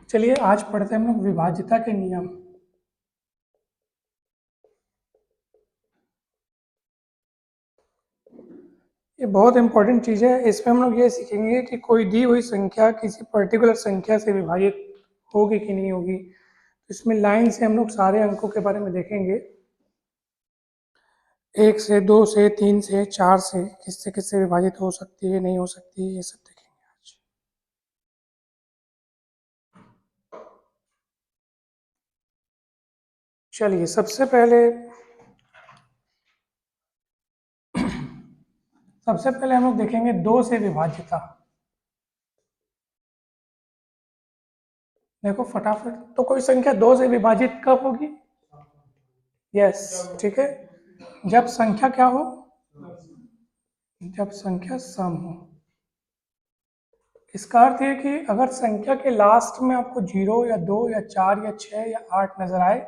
चलिए आज पढ़ते हैं हम लोग विभाज्यता के नियम। ये बहुत इंपॉर्टेंट चीज़ है। इसमें हम लोग ये सीखेंगे कि कोई दी हुई संख्या किसी पर्टिकुलर संख्या से विभाजित होगी कि नहीं होगी। इसमें लाइन से हम लोग सारे अंकों के बारे में देखेंगे, 1 से 2 से 3 से 4 से किससे किससे विभाजित हो सकती है, नहीं हो सकती है, ये सब देखेंगे आज। चलिए सबसे पहले हम लोग देखेंगे 2 से विभाज्यता। देखो फटाफट, तो कोई संख्या 2 से विभाजित कब होगी? यस, ठीक है, जब संख्या क्या हो, जब संख्या सम हो। इसका अर्थ है कि अगर संख्या के लास्ट में आपको 0 या 2 या 4 या 6 या 8 नजर आए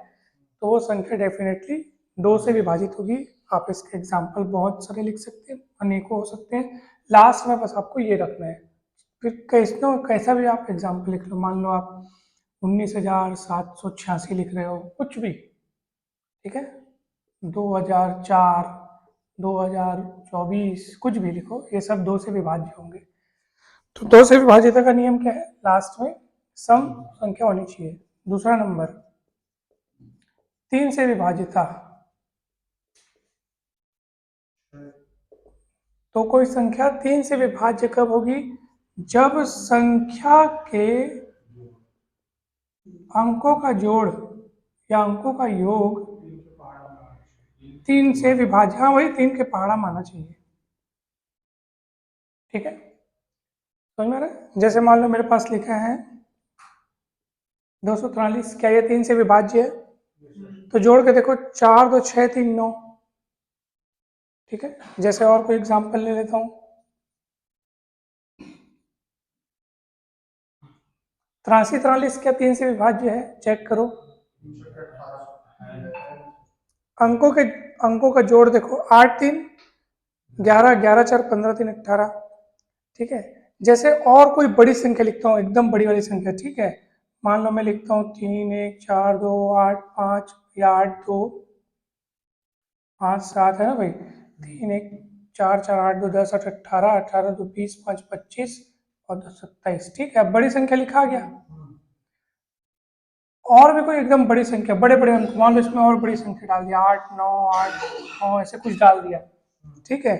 तो वो संख्या डेफिनेटली 2 से विभाजित होगी। आप इसके एग्जाम्पल बहुत सारे लिख सकते हैं, अनेकों हो सकते हैं। लास्ट में बस आपको ये रखना है, फिर कैसा भी आप एग्जाम्पल लिख लो। मान लो आप 19,786 लिख रहे हो, कुछ भी, ठीक है, 2004, 2024, कुछ भी लिखो, ये सब 2 से विभाज्य होंगे। तो 2 से विभाज्यता का नियम क्या है? लास्ट में सम संख्या होनी चाहिए। दूसरा नंबर, 3 से विभाज्यता। तो कोई संख्या 3 से विभाज्य कब होगी? जब संख्या के अंकों का जोड़ या अंकों का योग 3 से विभाज्य, हाँ वही 3 के पहाड़ा माना चाहिए, ठीक है, समझ में आ रहा है? जैसे मान लो मेरे पास लिखा है 243, क्या ये 3 से विभाज्य है? तो जोड़ के देखो, 4 2 6 3 9, ठीक है। जैसे और कोई एग्जांपल ले लेता हूँ, 83 43 क्या 3 से विभाज्य है? चेक करो। अंकों का जोड़ देखो, 8 3 11, 11 4 15 3 18, ठीक है। जैसे और कोई बड़ी संख्या लिखता हूँ, एकदम बड़ी वाली संख्या, ठीक है। मान लो मैं लिखता हूँ 3 1 4 2 8 5 या 8 2 5 7, है ना भाई? 3 1 4 4 8 2 10 8 18 18 2 20 5 25 और 2 27, ठीक है। अब बड़ी संख्या लिखा गया। और भी कोई एकदम बड़ी संख्या, बड़े बड़े अंक, मान लो इसमें और बड़ी संख्या डाल दिया, 8 9 8 9 ऐसे कुछ डाल दिया, ठीक है।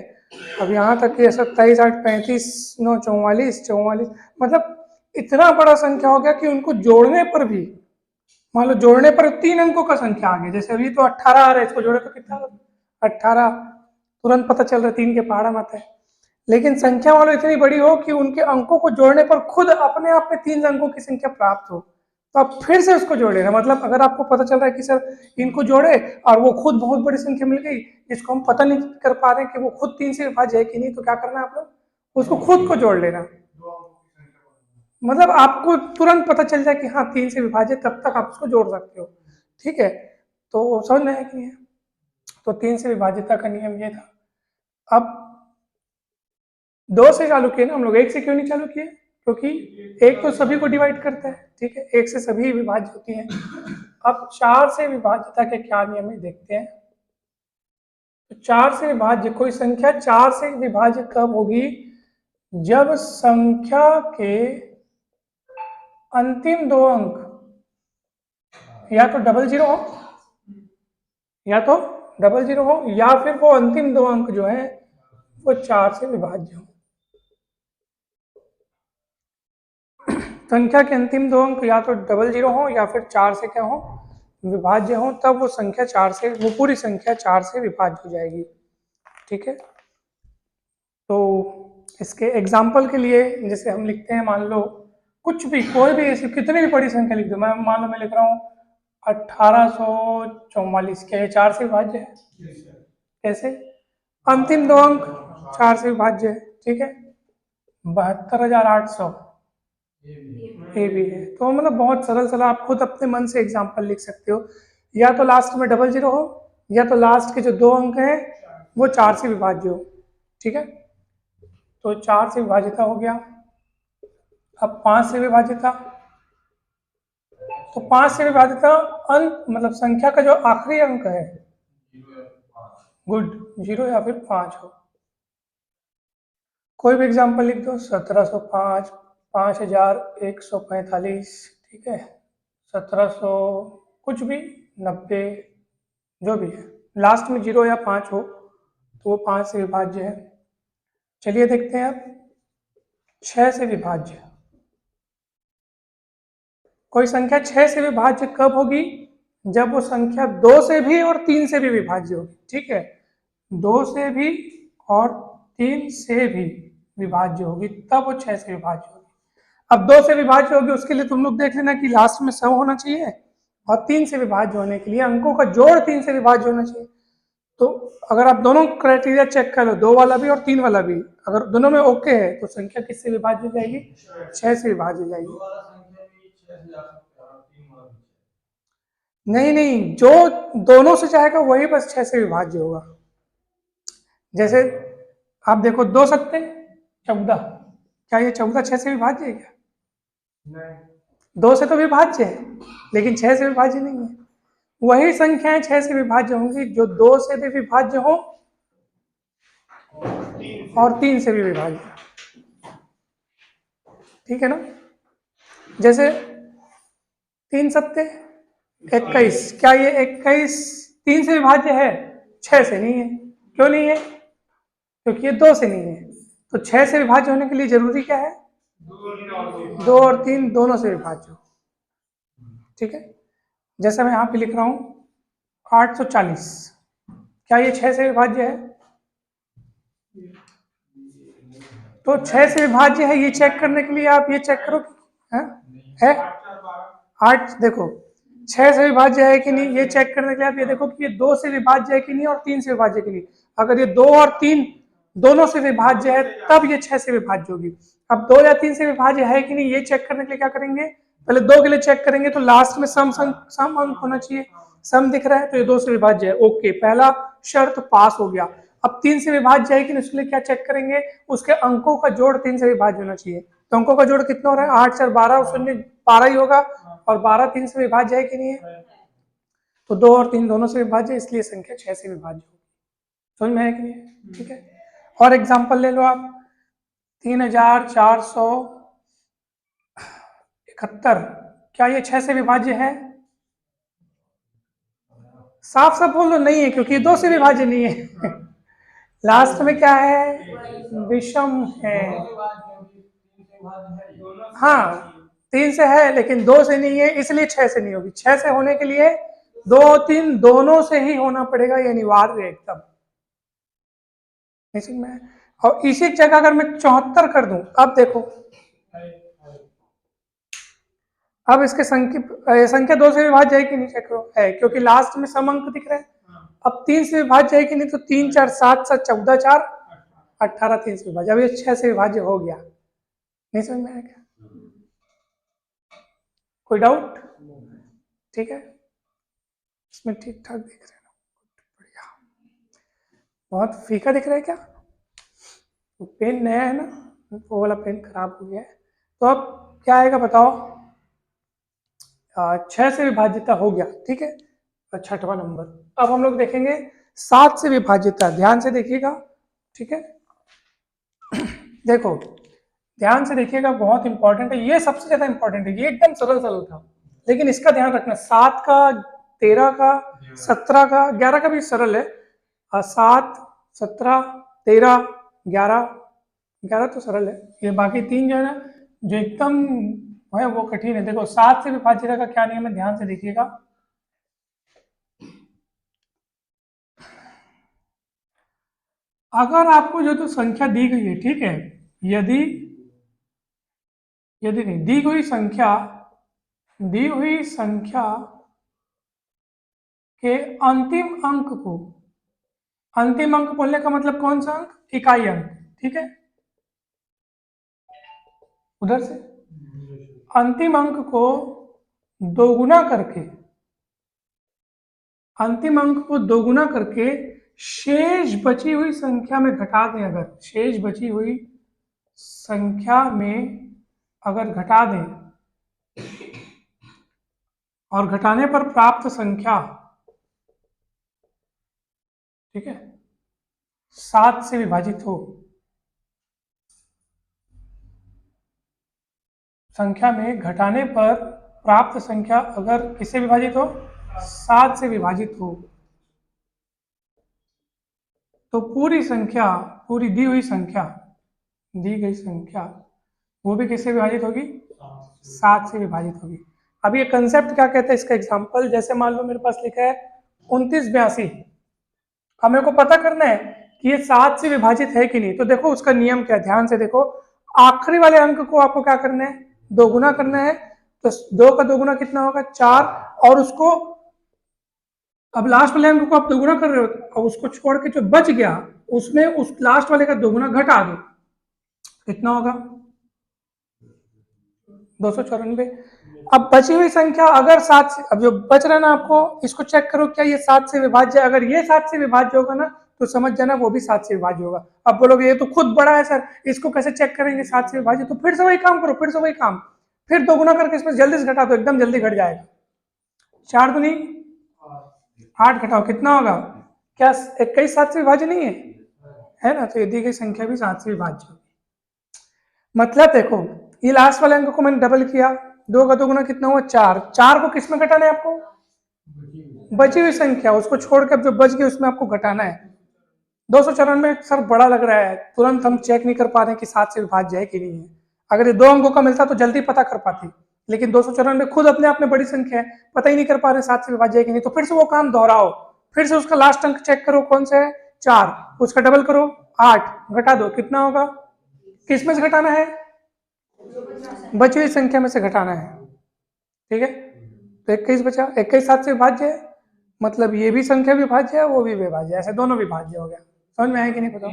अब यहाँ तक कि 27 8 35 9 44 44, मतलब इतना बड़ा संख्या हो गया कि उनको जोड़ने पर भी, मान लो जोड़ने पर 3 अंकों का संख्या आ गया। जैसे अभी तो 18 आ रहा है, इसको जोड़े तो कितना? 18, तुरंत पता चल रहा है 3 के पहाड़ा मत है। लेकिन संख्या मान लो इतनी बड़ी हो कि उनके अंकों को जोड़ने पर खुद अपने आप में 3 अंकों की संख्या प्राप्त हो, तो आप फिर से उसको जोड़ लेना। मतलब अगर आपको पता चल रहा है कि सर इनको जोड़े और वो खुद बहुत बड़ी संख्या मिल गई, इसको हम पता नहीं कर पा रहे कि वो खुद 3 से विभाज्य है कि नहीं, तो क्या करना है आप लोग? उसको खुद को जोड़ लेना। मतलब आपको तुरंत पता चल जाए कि हाँ 3 से विभाजित, तब तक आप उसको जोड़ सकते हो, ठीक है। तो समझ में आया कि नहीं? तो 3 से विभाज्यता का नियम ये था। अब 2 से चालू किए ना हम लोग, 1 से क्यों नहीं चालू किए? क्योंकि 1 तो सभी को डिवाइड करता है, ठीक है, 1 से सभी विभाज्य होती हैं। अब 4 से विभाज्यता के क्या नियम है देखते हैं। तो 4 से विभाज्य, कोई संख्या 4 से विभाज्य कब होगी? जब संख्या के अंतिम 2 अंक या तो डबल जीरो हो, या तो डबल जीरो हो, या फिर वो अंतिम 2 अंक जो है वो 4 से विभाज्य हो। संख्या के अंतिम 2 अंक या तो डबल जीरो हो या फिर 4 से क्या हो? विभाज्य हो, तब वो संख्या 4 से, वो पूरी संख्या 4 से विभाज्य हो जाएगी, ठीक है। तो इसके एग्जाम्पल के लिए जैसे हम लिखते हैं, मान लो कुछ भी, कोई भी ऐसी कितनी भी बड़ी संख्या लिख दो। मैं मान लो मैं लिख रहा हूँ 1844, क्या ये 4 से विभाज्य है? कैसे? अंतिम 2 अंक 4 से विभाज्य है, ठीक है। 72,800 ये भी है। तो मतलब बहुत सरल सरल, आप खुद अपने मन से एग्जाम्पल लिख सकते हो। या तो लास्ट में डबल जीरो हो, या तो लास्ट के जो 2 अंक हैं वो 4 से विभाज्य हो, ठीक है। तो 4 से विभाज्यता हो गया। अब 5 से विभाज्यता, तो 5 से विभाजित अंक मतलब संख्या का जो आखिरी अंक है, गुड, 0 या फिर 5 हो। कोई भी एग्जाम्पल लिख दो। 1705, 5145, ठीक है, 1700 कुछ भी, 90, जो भी है, लास्ट में 0 या 5 हो तो वो 5 से विभाज्य है। चलिए देखते हैं अब 6 से विभाज्य। कोई संख्या 6 से विभाज्य कब होगी? जब वो संख्या 2 से भी और 3 से भी विभाज्य होगी, ठीक है, 2 से भी और 3 से भी विभाज्य होगी, तब वो 6 से विभाज्य होगी। अब 2 से विभाज्य होगी उसके लिए तुम लोग देख लेना कि लास्ट में सम होना चाहिए, और 3 से विभाज्य होने के लिए अंकों का जोड़ 3 से विभाज्य होना चाहिए। तो अगर आप दोनों क्राइटेरिया चेक कर लो, 2 वाला भी और 3 वाला भी, अगर दोनों में ओके है तो संख्या किससे विभाज्य हो जाएगी? 6 से विभाज्य हो जाएगी। नहीं नहीं, जो दोनों से जाएगा वही बस 6 से विभाज्य होगा। जैसे आप देखो 2 सत्ते 14, क्या ये 14 6 से विभाज्य है क्या? नहीं, 2 से तो विभाज्य है लेकिन 6 से विभाज्य नहीं है। वही संख्याएं 6 से विभाज्य होंगी जो 2 से भी विभाज्य हो और 3 से भी विभाज्य, ठीक है ना। जैसे 3 सत्ते 21, क्या ये 21 3 से विभाज्य है? 6 से नहीं है। क्यों नहीं है? क्योंकि ये 2 से नहीं है। तो 6 से विभाज्य होने के लिए जरूरी क्या है? 2 और 3 दोनों से विभाज्य हो, ठीक है। जैसे मैं यहाँ पे लिख रहा हूँ 840, क्या ये 6 से विभाज्य है? तो 6 से विभाज्य है, ये चेक करने के लिए आप ये चेक करो है 8, देखो 6 से विभाज्य है कि नहीं, ये चेक करने के लिए आप ये देखो कि ये 2 से विभाज्य है कि नहीं और 3 से विभाज्य कि नहीं। अगर ये 2 और 3 दोनों से विभाज्य है तब ये 6 से विभाज्य होगी। अब 2 या 3 से विभाज्य है कि नहीं, ये चेक करने के लिए क्या करेंगे? पहले 2 के लिए चेक करेंगे, तो लास्ट में सम अंक होना चाहिए। सम दिख रहा है तो ये 2 से विभाज्य है, ओके, पहला शर्त पास हो गया। अब 3 से विभाज्य है कि नहीं, उसके लिए क्या चेक करेंगे? उसके अंकों का जोड़ 3 से विभाज्य होना चाहिए। तो अंकों का जोड़ कितना हो रहा है? 8 4 12 और 0 12 ही होगा, और 12 3 से विभाज्य है कि नहीं है? तो 2 और 3 दोनों से विभाज्य, इसलिए संख्या 6 से विभाज्य होगी। समझ में है कि नहीं? ठीक है। और एग्जांपल ले लो आप, 3471, क्या ये 6 से विभाज्य है? साफ साफ बोल दो नहीं है, क्योंकि 2 से विभाज्य नहीं है। लास्ट में क्या है? विषम है। हाँ, 3 से है लेकिन 2 से नहीं है, इसलिए 6 से नहीं होगी। 6 से होने के लिए 2 और 3 दोनों से ही होना पड़ेगा, ये अनिवार्य है एकदम। इसी में और इसी जगह अगर मैं 74 कर दूं, अब देखो, अब इसके संख्या 2 से विभाज्य है कि नहीं, चेक करो, है, क्योंकि लास्ट में सम अंक दिख रहे हैं। अब 3 से विभाज्य है कि नहीं, तो 3 4 7 7 14 4 18, 3 से विभाज्य। अब ये 6 से विभाज्य हो गया। नहीं समझ में आया क्या? कोई डाउट? ठीक है, इसमें ठीक ठाक दिख रहे हैं, बढ़िया। बहुत फीका दिख रहा है क्या? तो पेन नया है ना, वो वाला पेन खराब हो गया है। तो अब क्या आएगा बताओ? 6 से विभाज्यता हो गया, ठीक है, 6वां नंबर। अब हम लोग देखेंगे 7 से विभाज्यता, ध्यान से देखिएगा, ठीक है। देखो ध्यान से देखिएगा, बहुत इंपॉर्टेंट है, ये सबसे ज्यादा इंपॉर्टेंट है, ये एकदम सरल सरल था, लेकिन इसका ध्यान रखना। 7 का, 13 का, 17 का, 11 का भी सरल है। 7 17 13 11, 11 तो सरल है, ये बाकी 3 जो है ना, जो एकदम है वो कठिन है। देखो 7 से विभाज्यता का क्या नियम है, ध्यान से देखिएगा। अगर आपको जो तो संख्या दी गई है, ठीक है, यदि यदि नहीं दी हुई संख्या, दी हुई संख्या के अंतिम अंक को, अंतिम अंक बोलने का मतलब कौन सा अंक? इकाई अंक, ठीक है, उधर से अंतिम अंक को दोगुना करके, अंतिम अंक को दोगुना करके शेष बची हुई संख्या में घटा दें, अगर शेष बची हुई संख्या में अगर घटा दें, और घटाने पर प्राप्त संख्या, ठीक है, 7 से विभाजित हो, संख्या में घटाने पर प्राप्त संख्या अगर किससे विभाजित हो, 7 से विभाजित हो, तो पूरी संख्या, पूरी दी हुई संख्या, दी गई संख्या वो भी किससे विभाजित होगी, 7 से विभाजित होगी। अब ये कंसेप्ट क्या कहता है, इसका एग्जांपल जैसे मान लो मेरे पास लिखा है 2982, अब मेरे को पता करना है कि ये 7 से विभाजित है कि नहीं। तो देखो उसका नियम क्या है, ध्यान से देखो, आखिरी वाले अंक को आपको क्या करना है, दोगुना करना है। तो 2 का दोगुना कितना होगा, 4, और उसको अब लास्ट वाले अंक को आप दोगुना कर रहे हो और उसको छोड़ के जो बच गया उसमें उस लास्ट वाले का दोगुना घटा दो, कितना होगा, 294। अब बची हुई संख्या अगर 7 से, अब जो बच रहा है ना आपको, इसको चेक करो क्या ये 7 से विभाज्य है। अगर ये 7 से विभाज्य होगा ना तो समझ जाना वो भी 7 से विभाज्य होगा। अब बोलोगे ये तो खुद बड़ा है सर, इसको कैसे चेक करेंगे 7 से विभाज्य, तो फिर से वही काम करो, फिर से वही काम, फिर दोगुना करके इसमें जल्दी से घटा दो, एकदम जल्दी घट जाएगा। 4 दूनी 8, घटाओ कितना होगा, क्या 21 7 से विभाज्य नहीं है ना, तो ये दी गई संख्या भी 7 से विभाज्य होगी। मतलब देखो ये लास्ट वाले अंक को मैंने डबल किया, 2 का दोगुना कितना हुआ, 4, 4 को किस में घटाना है आपको, बची हुई संख्या, उसको छोड़ के अब जो बच गई उसमें आपको घटाना है। 294 सर बड़ा लग रहा है, तुरंत हम चेक नहीं कर पा रहे कि 7 से विभाज्य है कि नहीं है। अगर ये 2 अंकों का मिलता तो जल्दी पता कर पाती, लेकिन 294 खुद अपने आप में बड़ी संख्या है, पता ही नहीं कर पा रहे 7 से विभाज्य है कि नहीं। तो फिर से वो काम दोहराओ, फिर से उसका लास्ट अंक चेक करो कौन सा है, 4, उसका डबल करो 8, घटा दो कितना होगा, किस में से घटाना है, बची हुई संख्या में से घटाना है, ठीक है। तो 21 बचा, 21 7 से विभाज्य है, मतलब ये भी संख्या विभाज्य है, वो भी विभाज्य है, ऐसे दोनों विभाज्य हो गया। समझ में आया कि नहीं, पता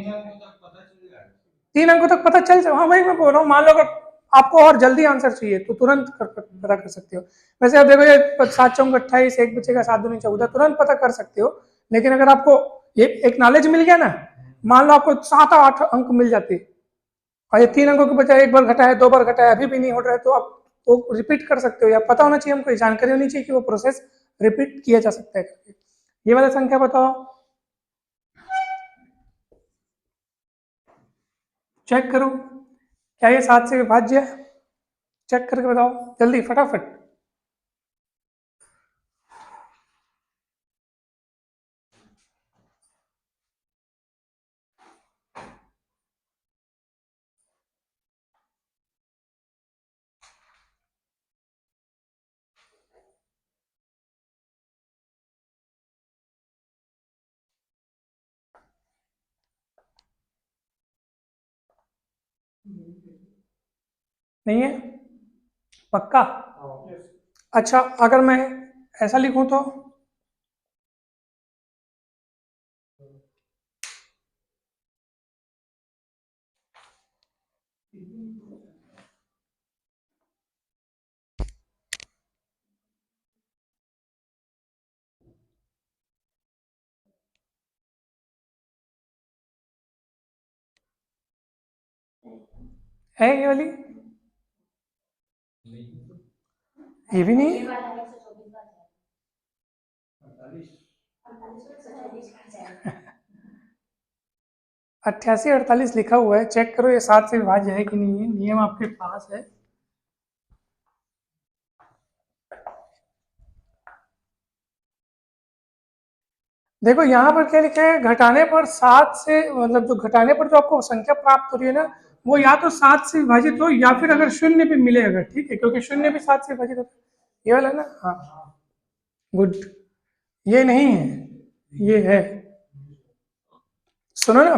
3 अंकों तक पता चल जाए। हाँ वही मैं बोल रहा हूँ, मान लो अगर आपको और जल्दी आंसर चाहिए तो तुरंत पता कर सकते हो। वैसे आप देखो ये 7 चौक 28, 1 बचेगा 7 दूनी 14, तुरंत पता कर सकते हो। लेकिन अगर आपको ये एक नॉलेज मिल गया ना, मान लो आपको 7 8 अंक मिल जाते और ये 3 अंकों के बजाय 1 बार घटाया 2 बार घटाया अभी भी नहीं हो रहा है, तो आप वो रिपीट कर सकते हो, या पता होना चाहिए हमको, जानकारी होनी चाहिए कि वो प्रोसेस रिपीट किया जा सकता है करके। ये वाला संख्या बताओ, चेक करो क्या ये 7 से विभाज्य है, चेक करके बताओ जल्दी फटाफट। नहीं है पक्का, अच्छा अगर मैं ऐसा लिखूं तो, है ये वाली, ये भी नहीं है, 88 48 लिखा हुआ है, चेक करो ये 7 से विभाज्य है कि नहीं है, नियम आपके पास है। देखो यहाँ पर क्या लिखा है, घटाने पर 7 से, मतलब जो घटाने पर जो आपको संख्या प्राप्त हो रही है ना, वो या तो 7 से विभाजित हो या फिर अगर शून्य भी मिले अगर, ठीक है, क्योंकि शून्य भी 7 से विभाजित होता है, ये वाला ना, हाँ गुड, ये नहीं है, ये है। सुनो ना,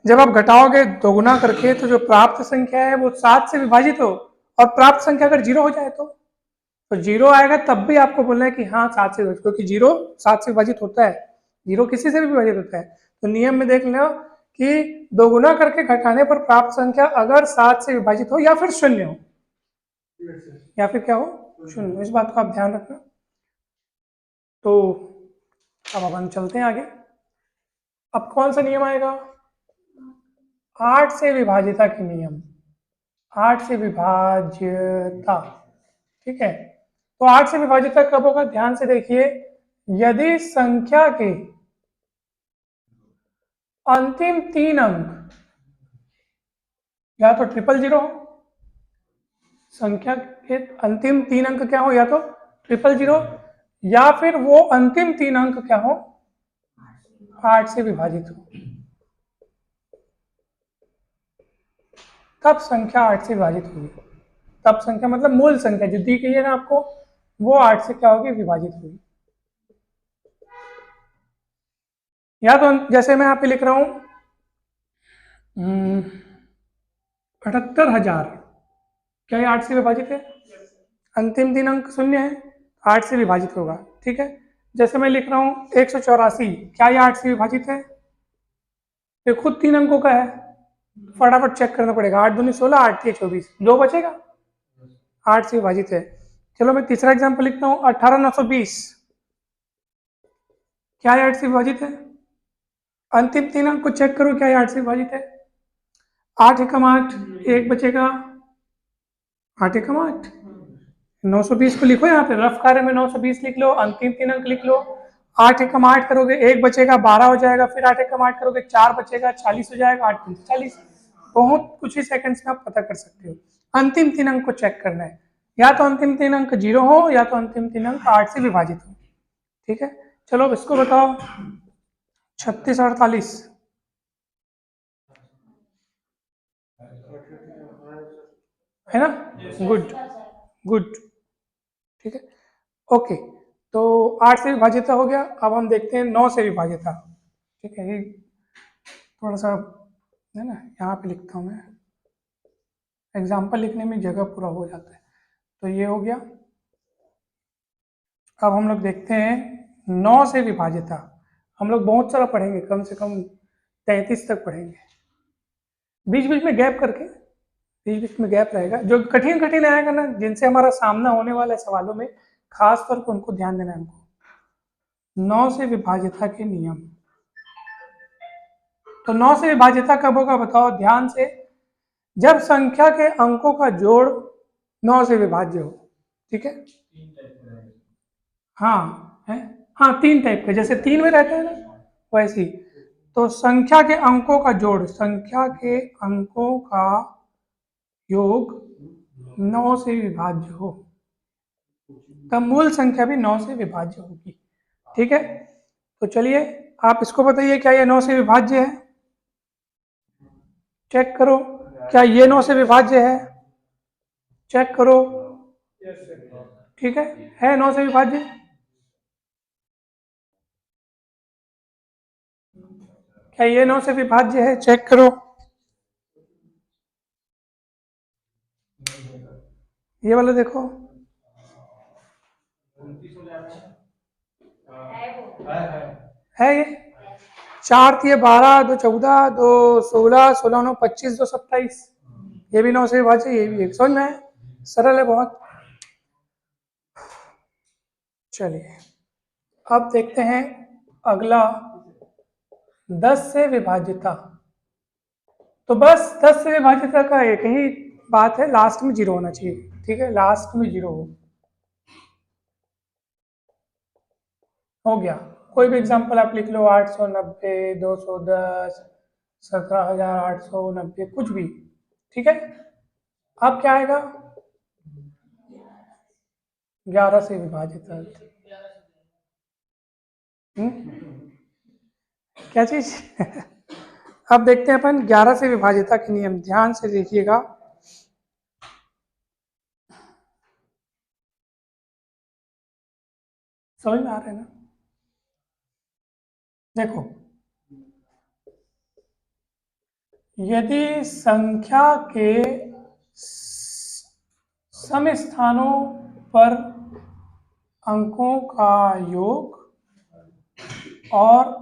जब आप घटाओगे दोगुना करके तो जो प्राप्त संख्या है वो 7 से विभाजित हो, और प्राप्त संख्या अगर 0 हो जाए तो 0 आएगा तब भी आपको बोलना है कि हाँ 7 से विभाजित, क्योंकि 0 7 से विभाजित होता है, 0 किसी से भी विभाजित होता है। तो नियम में देख लो कि दोगुना करके घटाने पर प्राप्त संख्या अगर 7 से विभाजित हो या फिर शून्य हो, या फिर क्या हो, शून्य, इस बात को आप ध्यान रखना। तो अब अपन चलते हैं आगे, अब कौन सा नियम आएगा, 8 से विभाजिता के नियम, 8 से विभाज्यता, ठीक है। तो तो 8 से विभाजित कब होगा, ध्यान से देखिए, यदि संख्या के अंतिम 3 अंक या तो 000 हो, संख्या के अंतिम 3 अंक क्या हो, या तो 000, या फिर वो अंतिम 3 अंक क्या हो, 8 से विभाजित हो, तब संख्या 8 से विभाजित होगी। तब संख्या मतलब मूल संख्या जो दी गई है ना आपको, वो 8 से क्या होगी, विभाजित होगी। या तो जैसे मैं यहाँ पे लिख रहा हूं 78,000, क्या ये 8 से विभाजित है? अंतिम 3 अंक 0 है, 8 से विभाजित होगा, ठीक है। जैसे मैं लिख रहा हूँ 184, क्या ये 8 से विभाजित है? ये खुद 3 अंकों का है, फटाफट चेक करना पड़ेगा। 8 दूनी 16, 8 3 24, 2 बचेगा, 8 से विभाजित है। चलो मैं तीसरा एग्जाम्पल लिखता हूँ 18,920, क्या ये 8 से विभाजित है? अंतिम 3 अंक को चेक करो, क्या ये 8 से विभाजित है? 8 एकम 8, 1 बचेगा, 8 एकम 8, 920 को लिखो, यहाँ पे रफ कार्य में 920 लिख लो, अंतिम 3 अंक लिख लो। 8 एकम 8 करोगे 1 बचेगा, 12 हो जाएगा, फिर 8 एकम 8 करोगे 4 बचेगा, 40 हो जाएगा, 8 3 40। बहुत कुछ ही सेकंड्स में आप पता कर सकते हो। अंतिम 3 अंक को चेक करना है, या तो अंतिम 3 अंक 0 हो, या तो अंतिम 3 अंक 8 से विभाजित हो, ठीक है। चलो अब इसको बताओ 3648, है ना? गुड गुड, ठीक है, ओके। तो 8 से विभाजित हो गया। अब हम देखते हैं 9 से विभाजित, ठीक है। ये थोड़ा सा है ना, यहाँ पे लिखता हूँ मैं, एग्जाम्पल लिखने में जगह पूरा हो जाता है। तो ये हो गया। अब हम लोग देखते हैं 9 से विभाजित। हम लोग बहुत सारा पढ़ेंगे, कम से कम 33 तक पढ़ेंगे, बीच बीच में गैप करके, बीच बीच में गैप रहेगा। जो कठिन कठिन आएगा ना, जिनसे हमारा सामना होने वाला है सवालों में, खास तौर पर उनको ध्यान देना है हमको। 9 से विभाजिता के नियम। तो 9 से विभाजिता कब होगा बताओ ध्यान से, जब संख्या के अंकों का जोड़ 9 से विभाज्य हो, ठीक है। हाँ है, हाँ 3 टाइप के, जैसे 3 में रहता है ना वैसे ही। तो संख्या के अंकों का जोड़, संख्या के अंकों का योग 9 से विभाज्य हो, तब मूल संख्या भी 9 से विभाज्य होगी, ठीक है। तो चलिए आप इसको बताइए, क्या ये 9 से विभाज्य है? चेक करो, क्या ये 9 से विभाज्य है? चेक करो, ठीक है 9 से विभाज्य। क्या ये 9 से विभाज्य है? चेक करो, ये वाला देखो, है ये 4 3 12 2 14 2 16 16 9 25 2 27, ये भी 9 से विभाज्य, ये भी एक। समझ में है, सरल है बहुत। चलिए अब देखते हैं अगला 10 से विभाजिता। तो बस 10 से विभाजिता का एक ही बात है, लास्ट में 0 होना चाहिए, ठीक है, लास्ट में 0 हो गया। कोई भी एग्जांपल आप लिख लो, 890 210 17,890, कुछ भी, ठीक है। अब क्या आएगा, 11 से विभाजित। क्या चीज? अब देखते हैं अपन 11 से विभाजिता के नियम, ध्यान से देखिएगा। समझ में आ रहा है ना? देखो, यदि संख्या के सम स्थानों पर अंकों का योग और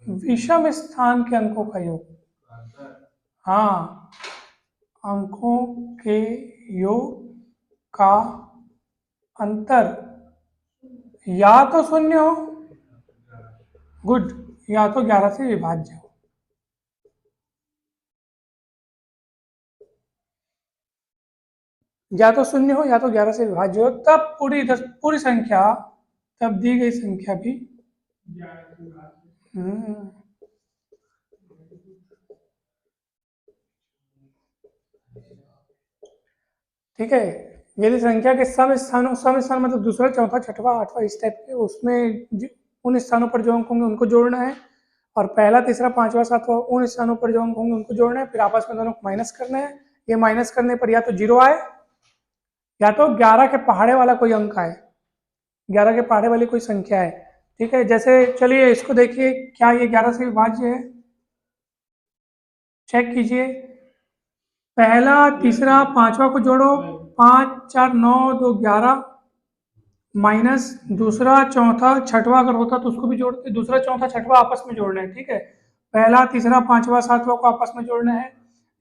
विषम स्थान के अंकों का योग, हाँ, अंकों के योग का अंतर या तो 0 हो, गुड, या तो 11 से विभाज्य हो। या तो शून्य हो या तो 11 से विभाज्य हो, तब पूरी संख्या, तब दी गई संख्या भी हम्म, ठीक है। यदि संख्या के सम स्थान मतलब दूसरा, चौथा, छठवां, आठवां इस टाइप के, उसमें उन स्थानों पर जो अंक होंगे उनको जोड़ना है, और पहला, तीसरा, पांचवा, सातवां उन स्थानों पर जो अंक होंगे उनको जोड़ना है, फिर आपस में दोनों को माइनस करना है। ये माइनस करने पर या तो 0 आए या तो 11 के पहाड़े वाला कोई अंक आए, 11 के पहाड़े वाली कोई संख्या है। ठीक है, जैसे चलिए इसको देखिए, क्या ये 11 से विभाज्य है? चेक कीजिए। पहला, तीसरा, पांचवा को जोड़ो, 5 4 9 2 11, माइनस दूसरा, चौथा, छठवां अगर होता तो उसको भी जोड़ते, दूसरा, चौथा, छठवां आपस में जोड़ना है। ठीक है, पहला, तीसरा, पांचवा, सातवां को आपस में जोड़ना है,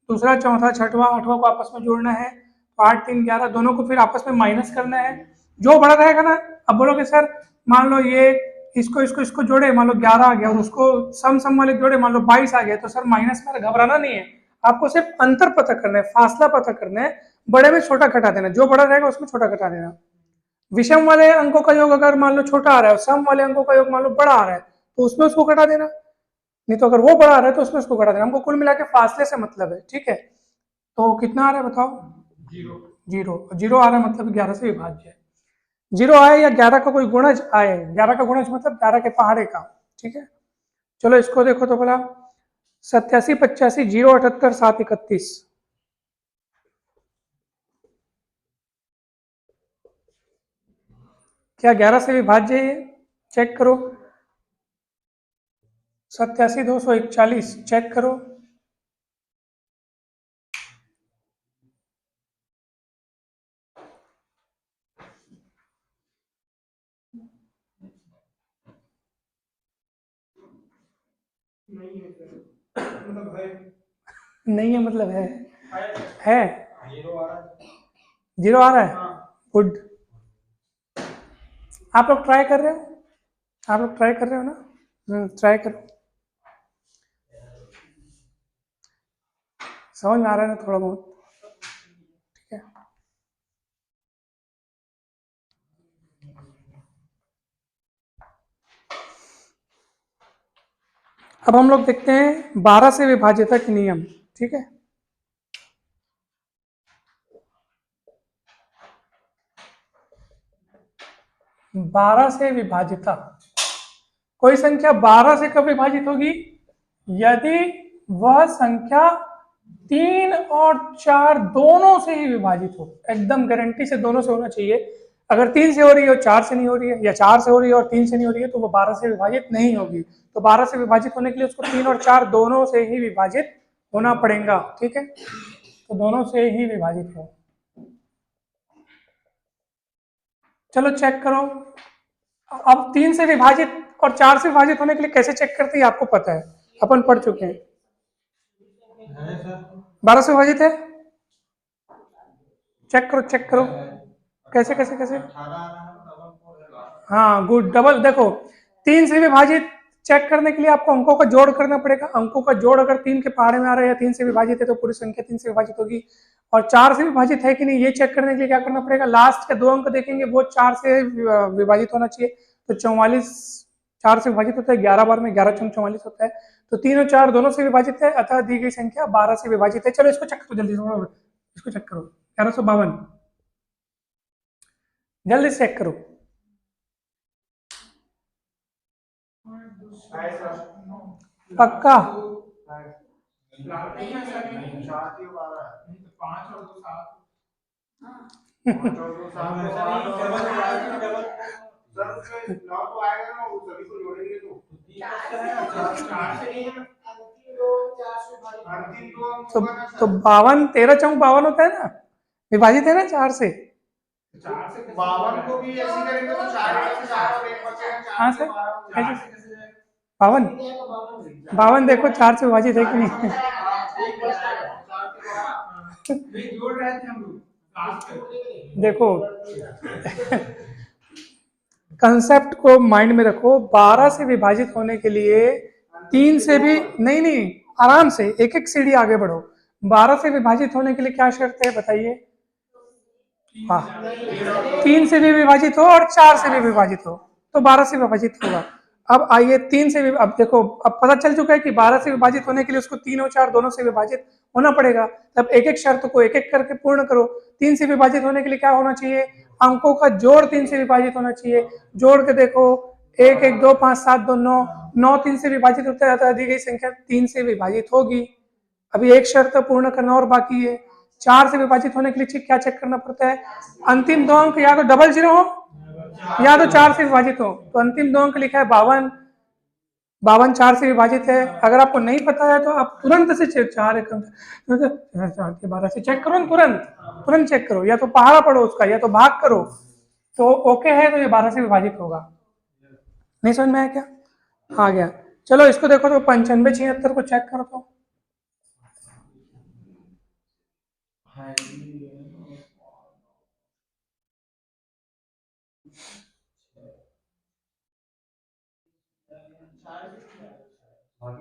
दूसरा, चौथा, छठवां, आठवां को आपस में जोड़ना है, तो 8 3 11 दोनों को फिर आपस में माइनस करना है, जो बड़ा रहेगा ना। अब बोलोगे सर मान लो ये इसको इसको इसको जोड़े, मान लो 11 आ गया, और उसको सम सम वाले जोड़े, मान लो 22 आ गया, तो सर माइनस में घबराना नहीं है, आपको सिर्फ अंतर पता करना है, फासला पता करना है, बड़े में छोटा घटा देना, जो बड़ा रहेगा उसमें छोटा घटा देना। विषम वाले अंकों का योग अगर मान लो छोटा आ रहा है और सम वाले अंकों का योग मान लो बड़ा आ रहा है, तो उसमें उसको घटा देना, नहीं तो अगर वो बड़ा आ रहा है तो उसमें उसको घटा देना। हमको कुल मिला के फासले से मतलब है। ठीक है, तो कितना आ रहा है बताओ? 0 0 आ रहा है, मतलब 11 से विभाज्य है। 0 आए या 11 का कोई गुणज आए, 11 का गुणज मतलब 11 के पहाड़े का। ठीक है, चलो इसको देखो तो बोला 87 85 0 78 7 31, क्या 11 से विभाज्य है? चेक करो। 87 241, चेक करो। नहीं है मतलब है 0 आ रहा है। गुड, आप लोग ट्राई कर रहे हो, आप लोग ट्राई कर रहे हो ना? ट्राई करो, समझ में आ रहा है ना थोड़ा बहुत? ठीक है, अब हम लोग देखते हैं 12 से विभाज्यता के नियम। ठीक है, 12 से विभाज्यता, कोई संख्या 12 से कब विभाजित होगी? यदि वह संख्या 3 और 4 दोनों से ही विभाजित हो, एकदम गारंटी से दोनों से होना चाहिए। अगर 3 से हो रही है और 4 से नहीं हो रही है, या 4 से हो रही है और 3 से नहीं हो रही है, तो वो 12 से विभाजित नहीं होगी। तो 12 से विभाजित होने के लिए उसको 3 और 4 दोनों से ही विभाजित होना पड़ेगा। ठीक है, तो दोनों से ही विभाजित हो। चलो चेक करो। अब 3 से विभाजित और 4 से विभाजित होने के लिए कैसे चेक करते हैं आपको पता है, अपन पढ़ चुके हैं। 12 से विभाजित है, चेक करो चेक करो, कैसे कैसे कैसे। हाँ गुड, डबल देखो, 3 से विभाजित चेक करने के लिए आपको अंकों का जोड़ करना पड़ेगा। अंकों का जोड़ अगर 3 के पहाड़े में आ रहा है या 3 से विभाजित है तो पूरी संख्या 3 से विभाजित होगी। और 4 से विभाजित है कि नहीं ये चेक करने के लिए क्या करना पड़ेगा, लास्ट के 2 अंक देखेंगे वो 4 से विभाजित होना चाहिए। तो 44 4 से विभाजित होता है 11 बार में, 11 चौक 44 होता है। तो 3 और 4 दोनों से विभाजित है, अतः दी गई संख्या 12 से विभाजित है। चलो इसको चेक करो जल्दी से, इसको चेक करो। 1152, जल्दी से चेक करो। पक्का? तो 52, 13 चौक 52 होता है ना, विभाजित है ना 4 से। 52 को भी ऐसे करेंगे तो 4 और 1 बचेगा। हाँ सर, 52 52 देखो 4 से विभाजित है कि नहीं। देखो कंसेप्ट को माइंड में रखो, 12 से विभाजित होने के लिए 3 से भी नहीं नहीं, आराम से एक एक सीढ़ी आगे बढ़ो। 12 से विभाजित होने के लिए क्या शर्त है बताइए? हाँ, 3 से भी विभाजित हो और 4 से भी विभाजित हो तो 12 से विभाजित होगा। अब आइए 3 से अब देखो, अब पता चल चुका है कि 12 से विभाजित होने के लिए उसको 3 और 4 दोनों से विभाजित होना पड़ेगा। तब एक एक शर्त को एक एक करके पूर्ण करो। 3 से विभाजित होने के लिए क्या होना चाहिए? अंकों का जोड़ 3 से विभाजित होना चाहिए। जोड़ के देखो, 1 1 2 5 7 2 9, 9 3 से विभाजित होता जाता है, दी गई संख्या 3 से विभाजित होगी। अभी एक शर्त पूर्ण करना और बाकी है। 4 से विभाजित होने के लिए क्या चेक करना पड़ता है? अंतिम दो अंक या तो डबल जीरो हो या तो 4 से विभाजित हो। तो अंतिम दो अंक लिखा है 52, 52 4 से विभाजित है। अगर आपको नहीं पता है तो आप तुरंत से 4 12 से चेक करो, तुरंत चेक करो, या तो पहाड़ा पढ़ो उसका या तो भाग करो। तो ओके है तो ये 12 से विभाजित होगा। नहीं समझ में आया क्या? आ गया। चलो इसको देखो तो 95 76 को चेक करो तो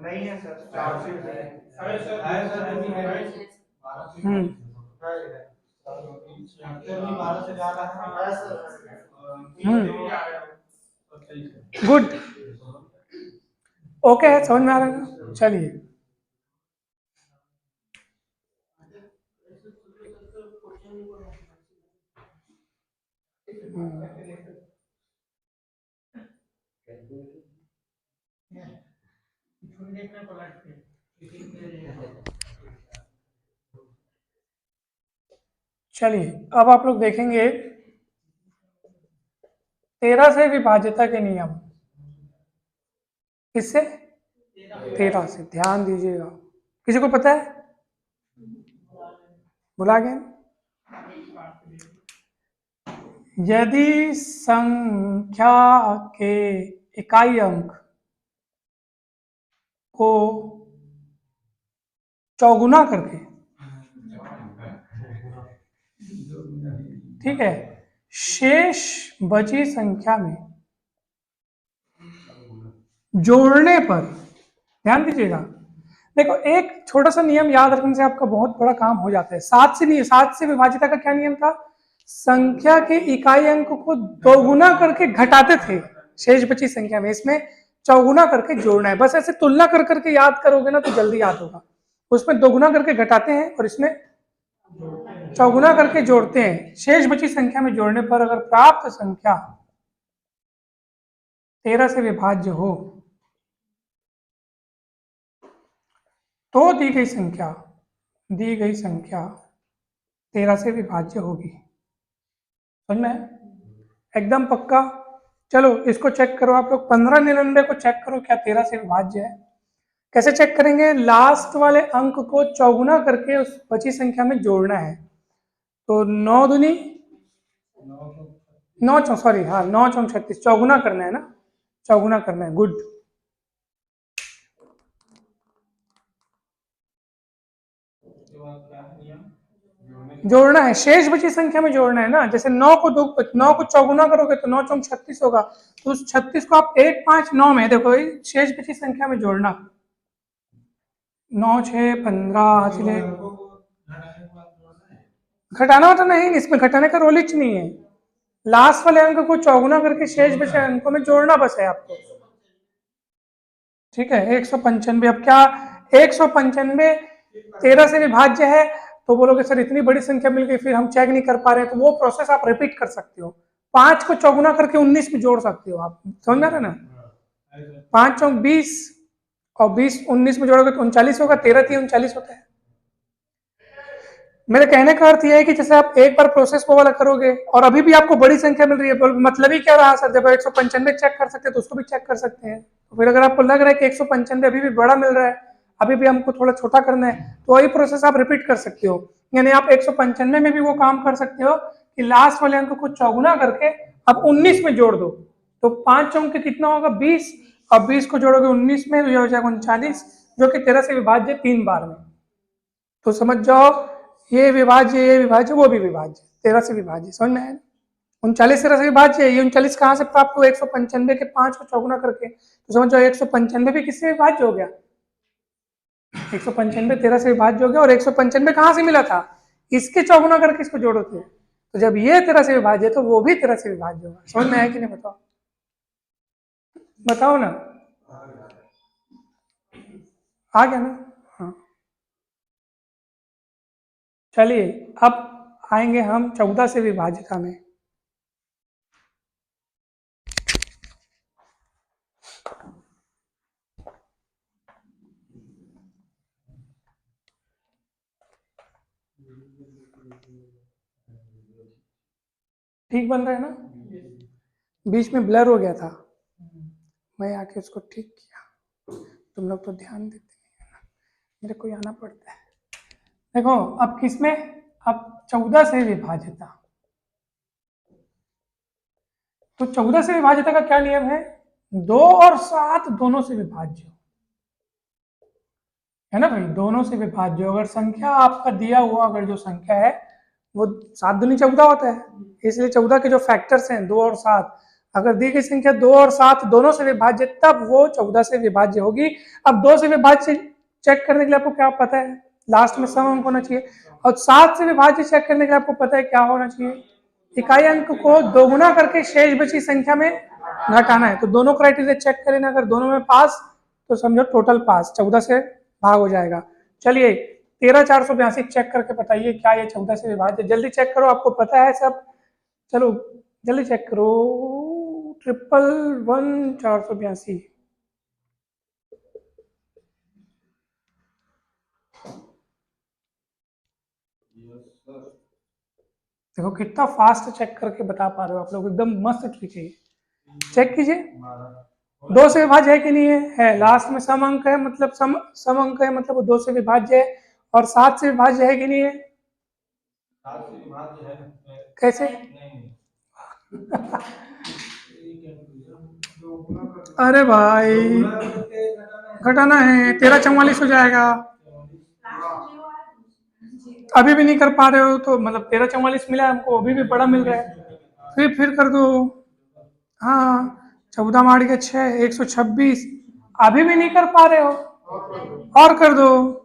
नहीं है सर, 4 से है सर, अभी है 12 से जा रहा है। गुड, ओके है, समझ में आ रहा है। चलिए चलिए अब आप लोग देखेंगे 13 से विभाज्यता के नियम। किससे? 13 से। ध्यान दीजिएगा, किसी को पता है? बुला गए? यदि संख्या के इकाई अंक को चौगुना करके, ठीक है, शेष बची संख्या में जोड़ने पर, ध्यान दीजिएगा, देखो एक छोटा सा नियम याद रखने से आपका बहुत बड़ा काम हो जाता है। 7 से नहीं, 7 से विभाजिता का क्या नियम था? संख्या के इकाई अंक को दोगुना करके घटाते थे शेष बची संख्या में, इसमें चौगुना करके जोड़ना है। बस ऐसे तुलना कर करके याद करोगे ना तो जल्दी याद होगा। उसमें दोगुना करके घटाते हैं और इसमें चौगुना करके जोड़ते हैं। शेष बची संख्या में जोड़ने पर अगर प्राप्त संख्या 13 से विभाज्य हो तो दी गई संख्या 13 से विभाज्य होगी। समझ में? एकदम पक्का। चलो इसको चेक करो आप लोग, 1599 को चेक करो क्या 13 से विभाज्य है। कैसे चेक करेंगे? लास्ट वाले अंक को चौगुना करके उस बची संख्या में जोड़ना है। तो 9 दूनी 9 चौक, सॉरी हाँ 9 चौक 36, चौगुना करना है ना, चौगुना करना है। गुड। जोड़ना है, शेष बची संख्या में जोड़ना है ना। जैसे 9 को चौगुना करोगे तो 9 चौक 36 होगा, तो उस 36 को आप 1 5 9 में देखो शेष बची संख्या में जोड़ना। 9 6 15 चले, घटाना होता नहीं, इसमें घटाने का रोल ही नहीं है। लास्ट वाले अंक को चौगुना करके शेष बचे अंकों में जोड़ना बस है आपको। ठीक है, 195। अब क्या 195 13 से विभाज्य है? तो बोलोगे सर इतनी बड़ी संख्या मिल गई फिर हम चेक नहीं कर पा रहे, तो वो प्रोसेस आप रिपीट कर सकते हो। 5 को चौगुना करके 19 में जोड़ सकते हो आप। समझ में आ रहा है ना? 5 चौक 20 और 20 19 में जोड़ोगे तो 39 होगा, 13 3 39 होता है। मेरे कहने का अर्थ यह है कि जैसे आप एक बार प्रोसेस को वाला करोगे और अभी भी आपको बड़ी संख्या मिल रही है, मतलब ही क्या रहा सर, जब 195 चेक कर सकते हैं तो उसको भी चेक कर सकते हैं। तो फिर अगर आपको लग रहा है कि 195 अभी भी बड़ा मिल रहा है, अभी भी हमको थोड़ा छोटा करना है, तो वही प्रोसेस आप रिपीट कर सकते हो। यानी आप 195 में भी वो काम कर सकते हो कि लास्ट वाले अंक को चौगुना करके अब 19 में जोड़ दो। तो 5 चौक कितना होगा 20, और 20 को जोड़ोगे 19 में तो यह हो जाएगा 39, जो कि 13 से विभाज्य 3 बार में। तो समझ जाओ ये विभाज्य वो भी विभाज्य, 13 से विभाज्य। समझ में आया? 39 13 से विभाज्य है। ये 39 कहाँ से प्राप्त हुआ? 195 के 5 को चौगुना करके। तो समझ जाओ 195 भी किससे विभाज्य हो गया? 195 13 से विभाज्य हो गया। और 195 कहाँ से मिला था? इसके चौगुना करके इसको जोड़ो थे। तो जब ये तेरह से विभाज्य है तो वो भी तेरह से विभाज्य होगा। समझ में आया कि नहीं? बताओ बताओ ना, आ गया ना? हाँ, चलिए अब आएंगे हम 14 से विभाज्यता में। ठीक बन रहा है ना? बीच में ब्लर हो गया था, मैं आके उसको ठीक किया। तुम लोग तो ध्यान देते नहीं है ना, मेरे को आना पड़ता है। देखो अब किसमें, अब 14 से विभाज्यता। तो 14 से विभाज्यता का क्या नियम है? 2 और 7 दोनों से विभाज्य है ना भाई, दोनों से विभाज्य। अगर संख्या आपका दिया हुआ, अगर जो संख्या है वो 7 दूनी 14 होता है, इसलिए 14 के जो फैक्टर्स हैं 2 और 7, अगर दी गई संख्या 2 और 7 दोनों से विभाज्य तब वो 14 से विभाज्य होगी। अब 2 से विभाज्य चेक करने के लिए आपको क्या पता है? लास्ट में सम अंक होना चाहिए। और 7 से विभाज्य चेक करने के लिए आपको पता है क्या होना चाहिए? इकाई अंक को दोगुना करके शेष बची संख्या में घटाना है। तो दोनों क्राइटेरिया चेक करें ना, अगर दोनों में पास तो समझो टोटल पास, 14 से भाग हो जाएगा। चलिए 13,482 चेक करके बताइए क्या ये 14 से विभाज्य? जल्दी चेक करो, आपको पता है सब। चलो जल्दी चेक करो। 1,11482। देखो कितना फास्ट चेक करके बता पा रहे हो आप लोग, एकदम मस्त ट्रिक है। चेक कीजिए 2 से विभाज्य है कि नहीं है? लास्ट में सम अंक है, मतलब सम अंक है, मतलब वो 2 से विभाज्य है। और 7 से विभाज्य है कि नहीं है? कैसे? अरे भाई घटाना है, 1344 हो जाएगा। अभी भी नहीं कर पा रहे हो तो मतलब 1344 मिला हमको, अभी भी बड़ा मिल रहा है। फिर कर दो। हाँ 14 मार के 6, 126। अभी भी नहीं कर पा रहे हो, और कर दो।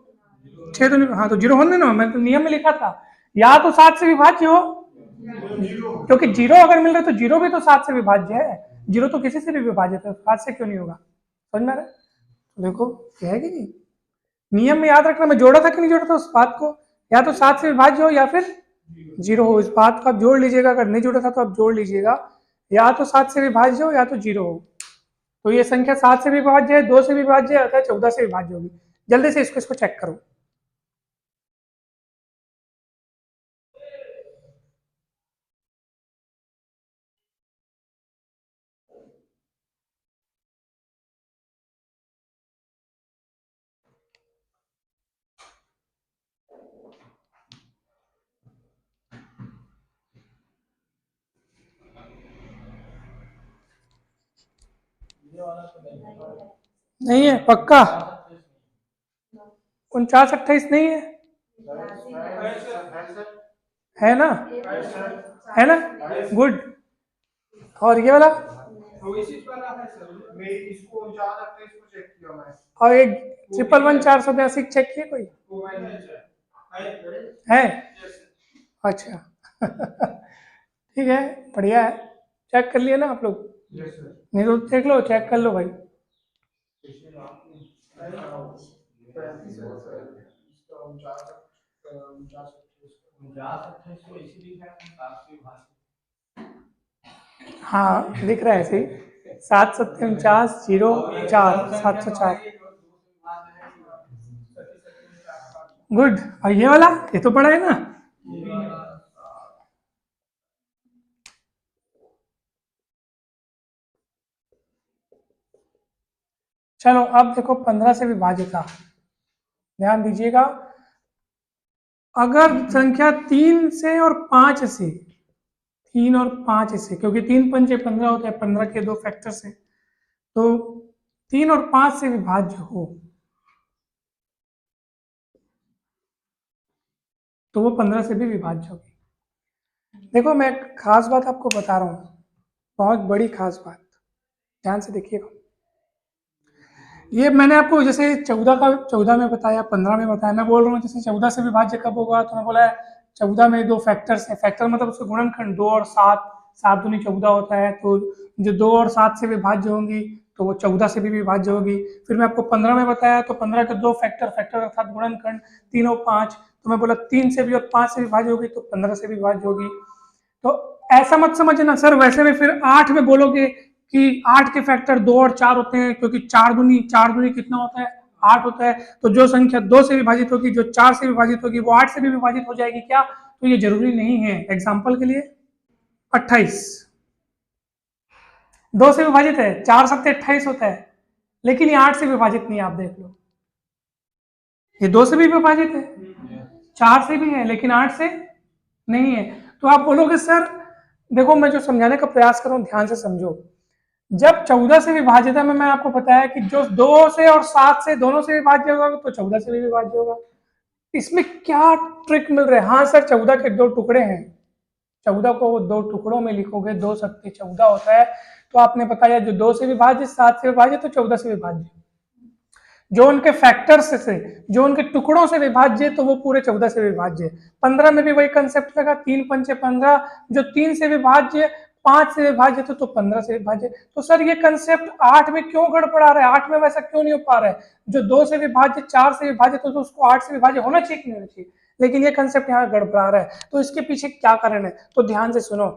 6 तो नहीं, हाँ तो जीरो होने ना, मैं तो नियम में लिखा था या तो 7 से विभाज्य हो, क्योंकि जीरो अगर मिल रहा है तो जीरो भी तो 7 से विभाज्य है। जीरो तो किसी से भी विभाज्य है, 7 से क्यों नहीं होगा? समझ में आ रहा है? देखो क्या है कि नहीं, नियम में याद रखना। मैं जोड़ा था कि नहीं जोड़ा था उस बात को? या तो 7 से विभाज्य हो या फिर जीरो हो। इस बात को आप जोड़ लीजिएगा, अगर नहीं जोड़ा था तो आप जोड़ लीजिएगा। या तो 7 से विभाज्य हो या तो जीरो हो। तो ये संख्या 7 से विभाज्य है, 2 से विभाज्य है, अतः 14 से विभाज्य होगी। जल्दी से इसको चेक करो। नहीं है पक्का? 4928 नहीं है? है ना? है ना? गुड। और ये वाला? और एक 1,11482 चेक किए कोई? है? अच्छा ठीक है, बढ़िया है। चेक कर लिए ना आप लोग? नहीं तो देख लो, चेक कर लो भाई। हाँ दिख रहा है ऐसे ही, 7,749,04 गुड। और ये वाला, ये तो पड़ा है ना? चलो अब देखो 15 से विभाज्यता, ध्यान दीजिएगा। अगर संख्या 3 से और 5 से, 3 और 5 से, क्योंकि 3 पंचे 15 होता है, 15 के 2 फैक्टर से, तो 3 और 5 से विभाज्य हो तो वो 15 से भी विभाज्य होगी। देखो मैं खास बात आपको बता रहा हूँ, बहुत बड़ी खास बात, ध्यान से देखिएगा। ये मैंने आपको जैसे 14 का 14 में बताया, 15 में बताया, मैं बोल रहा हूँ जैसे 14 से विभाज्य कब होगा, तो मैं बोला 14 में 2 फैक्टर्स हैं, फैक्टर मतलब उसके गुणनखंड 2 और 7, 7 दूनी 14 होता है, तो जो 2 और 7 से विभाज्य होंगी तो वो 14 से भी विभाज्य होगी। फिर मैं आपको 15 में बताया तो 15 के 2 फैक्टर, फैक्टर अर्थात गुणनखंड 3 और 5, तो मैं बोला 3 से भी और 5 से विभाज्य होगी तो 15 से विभाज्य होगी। तो ऐसा मत समझना सर वैसे में फिर 8 में बोलोगे कि 8 के फैक्टर 2 और 4 होते हैं, क्योंकि 4 दूनी कितना होता है, 8 होता है। तो जो संख्या 2 से विभाजित होगी, जो 4 से विभाजित होगी, वो 8 से भी विभाजित हो जाएगी क्या? तो ये जरूरी नहीं है। एग्जाम्पल के लिए 28 2 से विभाजित है, 4 सत्ते 28 होता है, लेकिन ये 8 से विभाजित नहीं है। आप देख लो, ये 2 से भी विभाजित है, 4 से भी है, लेकिन 8 से नहीं है। तो आप बोलोगे सर देखो, मैं जो समझाने का प्रयास कर रहा हूं ध्यान से समझो। जब 14 से विभाजित है, मैंने आपको बताया कि जो 2 से और 7 से दोनों से विभाज्य होगा तो 14 से भी विभाज्य होगा। इसमें क्या ट्रिक मिल रहा है? हाँ सर 14 के 2 टुकड़े हैं, 14 को 2 टुकड़ों में लिखोगे, 2 सत्ते 14 होता है। तो आपने बताया जो 2 से विभाज्य, 7 से विभाज्य, तो 14 से विभाज्य। जो उनके फैक्टर्स से, जो उनके टुकड़ों से विभाज्य, तो वो पूरे 14 से विभाज्य। 15 में भी वही कंसेप्ट लगा, 3 पंचे 15, जो 3 से विभाज्य, 5 से विभाज्य तो 15 से विभाज्य। तो सर ये कंसेप्ट 8 में क्यों गड़बड़ा रहा है? 8 में वैसा क्यों नहीं हो पा रहा है? जो 2 से विभाज्य, 4 से विभाज्य, तो उसको 8 से विभाज्य होना चाहिए कि नहीं होना चाहिए, लेकिन ये कंसेप्ट यहाँ गड़बड़ा रहा है। तो इसके पीछे क्या कारण है? तो ध्यान से सुनो।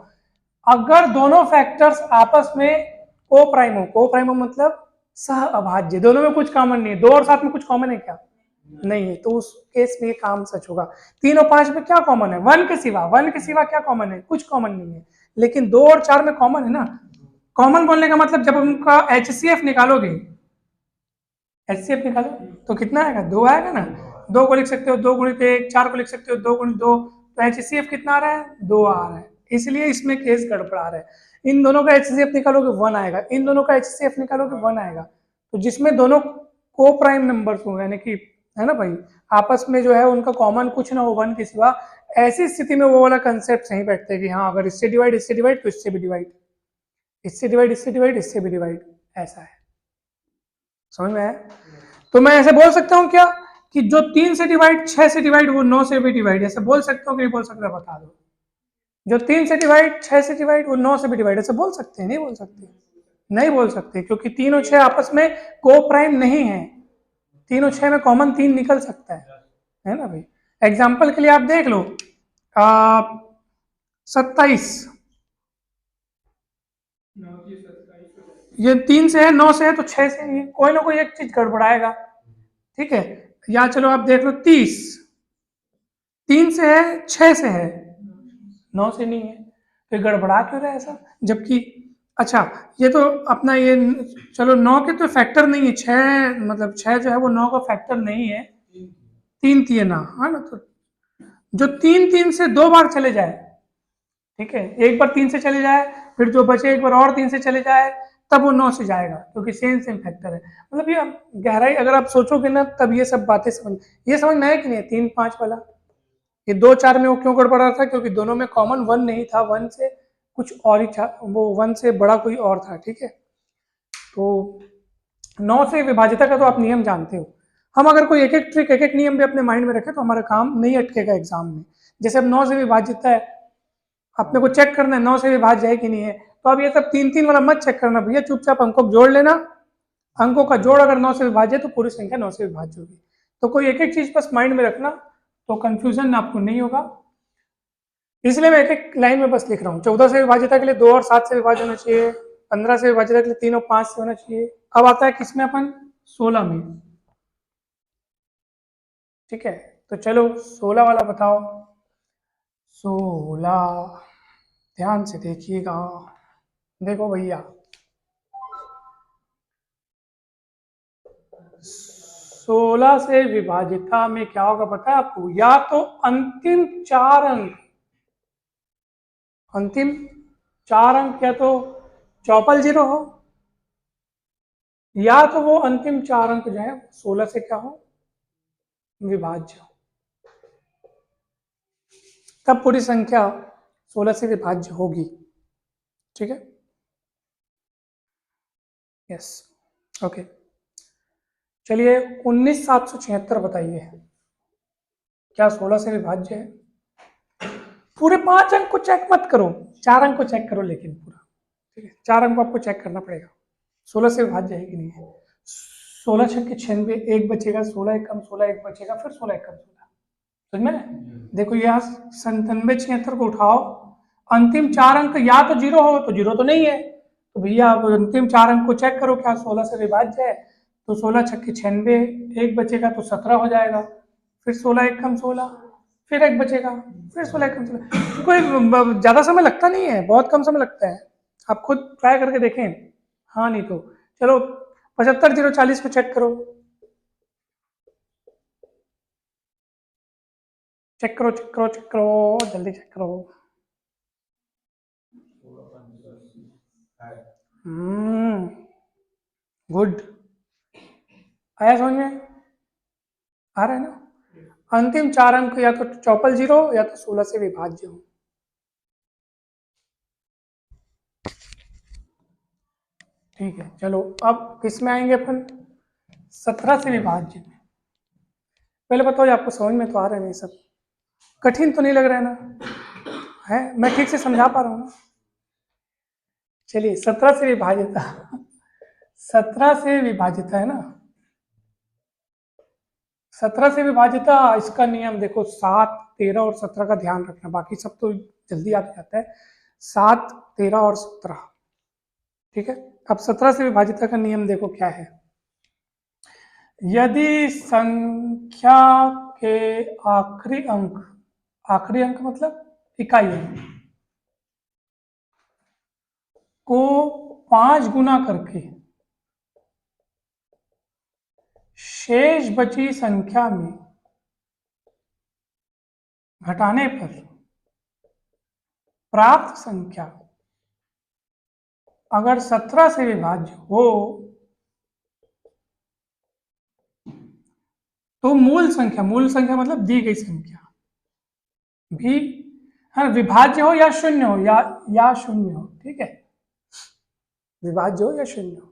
अगर दोनों फैक्टर्स आपस में को प्राइम हो मतलब सह अभाज्य, दोनों में कुछ कॉमन नहीं है, 2 और 7 में कुछ कॉमन है क्या? नहीं है, तो उस केस में ये काम सच होगा। 3 और 5 में क्या कॉमन है? 1 के सिवा क्या कॉमन है? कुछ कॉमन नहीं है। लेकिन 2 और 4 में कॉमन है ना। कॉमन बोलने का मतलब जब उनका HCF निकालोगे, HCF निकालो तो कितना आएगा? 2 आएगा ना। 2 को लिख सकते हो 2 गुणित 1, 4 को लिख सकते हो 2 गुणित 2, तो HCF कितना आ रहा है? 2 आ रहा है। इसलिए इसमें केस गड़बड़ा रहा है। इन दोनों का HCF निकालोगे 1 आएगा, इन दोनों का HCF निकालोगे 1 आएगा। तो जिसमें दोनों को प्राइम नंबर्स हो, यानी कि है ना भाई, आपस में जो है उनका कॉमन कुछ ना हो 1 के सिवा, ऐसी स्थिति में वो वाला कंसेप्ट सही बैठता है कि हाँ अगर इससे डिवाइड तो इससे भी डिवाइड, इससे डिवाइड इससे भी डिवाइड, ऐसा है। समझ में आया? तो मैं ऐसे बोल सकता हूँ क्या कि जो 3 से डिवाइड 6 से डिवाइड वो 9 से भी डिवाइड, ऐसे बोल सकता हूँ कि नहीं बोल सकता? बता दो। जो 3 से डिवाइड 6 से डिवाइड वो 9 से भी डिवाइड, ऐसे बोल सकते हैं? नहीं बोल सकते? नहीं बोल सकते, क्योंकि 3 और 6 आपस में को प्राइम नहीं है। 3 और 6 में कॉमन 3 निकल सकता है ना भाई। एग्जाम्पल के लिए आप देख लो 27, ये 3 से है, 9 से है, तो 6 से नहीं है, कोई ना कोई एक चीज गड़बड़ाएगा। ठीक है, या चलो आप देख लो 30, 3 से है, 6 से है, 9 से नहीं है, तो ये गड़बड़ा क्यों रहा है ऐसा? जबकि अच्छा ये तो अपना ये चलो 9 के तो फैक्टर नहीं है, 6 मतलब 6 जो है वो 9 का फैक्टर नहीं है, 3 थी ना, है ना। तो जो 3 से 2 बार चले जाए, ठीक है, एक बार 3 से चले जाए, फिर जो बचे एक बार और 3 से चले जाए, तब वो 9 से जाएगा, क्योंकि सेम फैक्टर है। मतलब ये गहराई अगर आप सोचोगे ना तब ये सब बातें ये समझ में आया कि नहीं? 3 5 वाला, ये 2 4 में वो क्यों गड़बड़ा था? क्योंकि दोनों में कॉमन 1 नहीं था, 1 से कुछ और ही था, वो 1 से बड़ा कोई और था। ठीक है, तो 9 से विभाजिता का तो आप नियम जानते हो। हम अगर कोई एक एक ट्रिक, एक एक नियम भी अपने माइंड में रखें तो हमारा काम नहीं अटकेगा एग्जाम में। जैसे अब 9 से विभाजित है, अपने को चेक करना है 9 से विभाज्य है कि नहीं है, तो अब ये सब 3 वाला मत चेक करना भैया, चुपचाप अंकों को जोड़ लेना। अंकों का जोड़ अगर 9 से विभाज्य है तो पूरी संख्या 9 से विभाज्य होगी। तो कोई एक एक चीज बस माइंड में रखना, तो कंफ्यूजन आपको नहीं होगा। इसलिए मैं एक एक लाइन में बस लिख रहा हूँ। 14 से विभाजिता के लिए 2 और 7 से विभाज्य होना चाहिए, 15 से विभाजिता के लिए 3 और 5 से होना चाहिए। अब आता है किसमें? अपन 16 में। ठीक है, तो चलो 16 वाला बताओ। 16 ध्यान से देखिएगा, देखो भैया 16 से विभाजिता में क्या होगा पता है आपको? या तो अंतिम 4 अंक, अंतिम 4 अंक या तो चौपल 0 हो, या तो वो अंतिम 4 अंक जो है 16 से क्या हो? विभाज्य हो। तब पूरी संख्या 16 से विभाज्य होगी। ठीक है, यस, ओके। चलिए 19776 बताइए, क्या 16 से विभाज्य है? पूरे 5 अंक को चेक मत करो, 4 अंक को चेक करो, लेकिन पूरा, ठीक है, 4 अंक को आपको चेक करना पड़ेगा। 16 से विभाज्य है कि नहीं है। 16 छक्के 96, एक बचेगा, 16 एक कम 16, एक बचेगा, फिर 16 एक कम 16, समझ में? देखो यहाँ 97 76 को उठाओ, अंतिम 4 अंक या तो 0 हो, तो 0 तो नहीं है, तो भैया आप अंतिम 4 अंक को चेक करो, क्या 16 से विभाज्य है? तो 16 छक्के 96, एक बचेगा तो 17 हो जाएगा, फिर 16 एक कम 16, फिर एक बचेगा, फिर 16 एक कम 16। कोई ज़्यादा समय लगता नहीं है, बहुत कम समय लगता है, आप खुद ट्राई करके देखें। हाँ नहीं तो चलो 75 0 40 को चेक करो, चेक करो चेक करो चेक करो, जल्दी चेक करो। गुड, आया समझ में? आ रहा है ना? अंतिम 4 अंक या तो 0 या तो 16 से विभाज्य हो। ठीक है, चलो अब किस में आएंगे अपन? 17 से विभाज्य में। पहले बताओ ये आपको समझ में तो आ रहा है नहीं? सब कठिन तो नहीं लग रहा है ना? है, मैं ठीक से समझा पा रहा हूँ ना? चलिए 17 से विभाजिता 17 से विभाजिता है ना, 17 से विभाजिता, इसका नियम देखो 7 13 और 17 का ध्यान रखना, बाकी सब तो जल्दी याद जाता है। 7 13 और 17, ठीक है। अब 17 से विभाजिता का नियम देखो क्या है। यदि संख्या के आखिरी अंक मतलब इकाई अंक को 5 गुना करके शेष बची संख्या में घटाने पर प्राप्त संख्या अगर 17 से विभाज्य हो तो मूल संख्या मतलब दी गई संख्या भी, है विभाज्य हो या शून्य हो, या शून्य हो, ठीक है, विभाज्य हो या शून्य हो,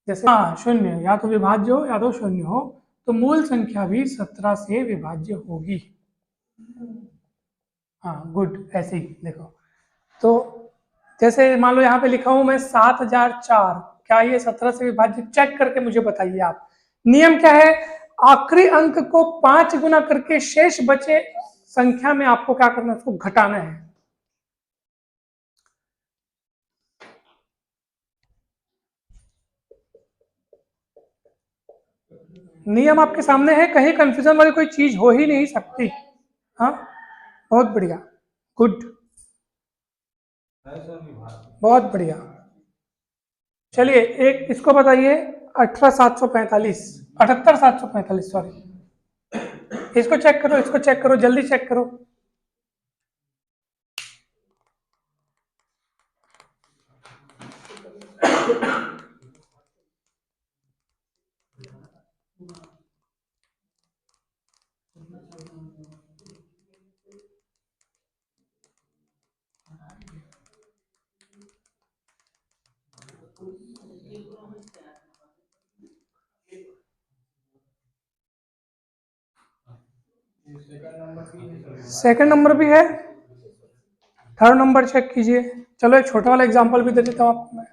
जैसे हाँ शून्य, या तो विभाज्य हो या तो शून्य हो, तो मूल संख्या भी 17 से विभाज्य होगी। हाँ गुड, ऐसे ही देखो। तो जैसे मान लो यहाँ पे लिखा हूं मैं 7004, क्या ये 17 से विभाज्य? चेक करके मुझे बताइए आप। नियम क्या है? आखिरी अंक को 5 गुना करके शेष बचे संख्या में आपको क्या करना है? उसको घटाना है। नियम आपके सामने है, कहीं कंफ्यूजन वाली कोई चीज हो ही नहीं सकती। हाँ बहुत बढ़िया, गुड, बहुत बढ़िया। चलिए एक इसको बताइए, 18745, 78745, सॉरी, इसको चेक करो, इसको चेक करो, जल्दी चेक करो। सेकंड नंबर भी है, थर्ड नंबर चेक कीजिए। चलो एक छोटा वाला एग्जांपल भी दे देता हूं आपको मैं।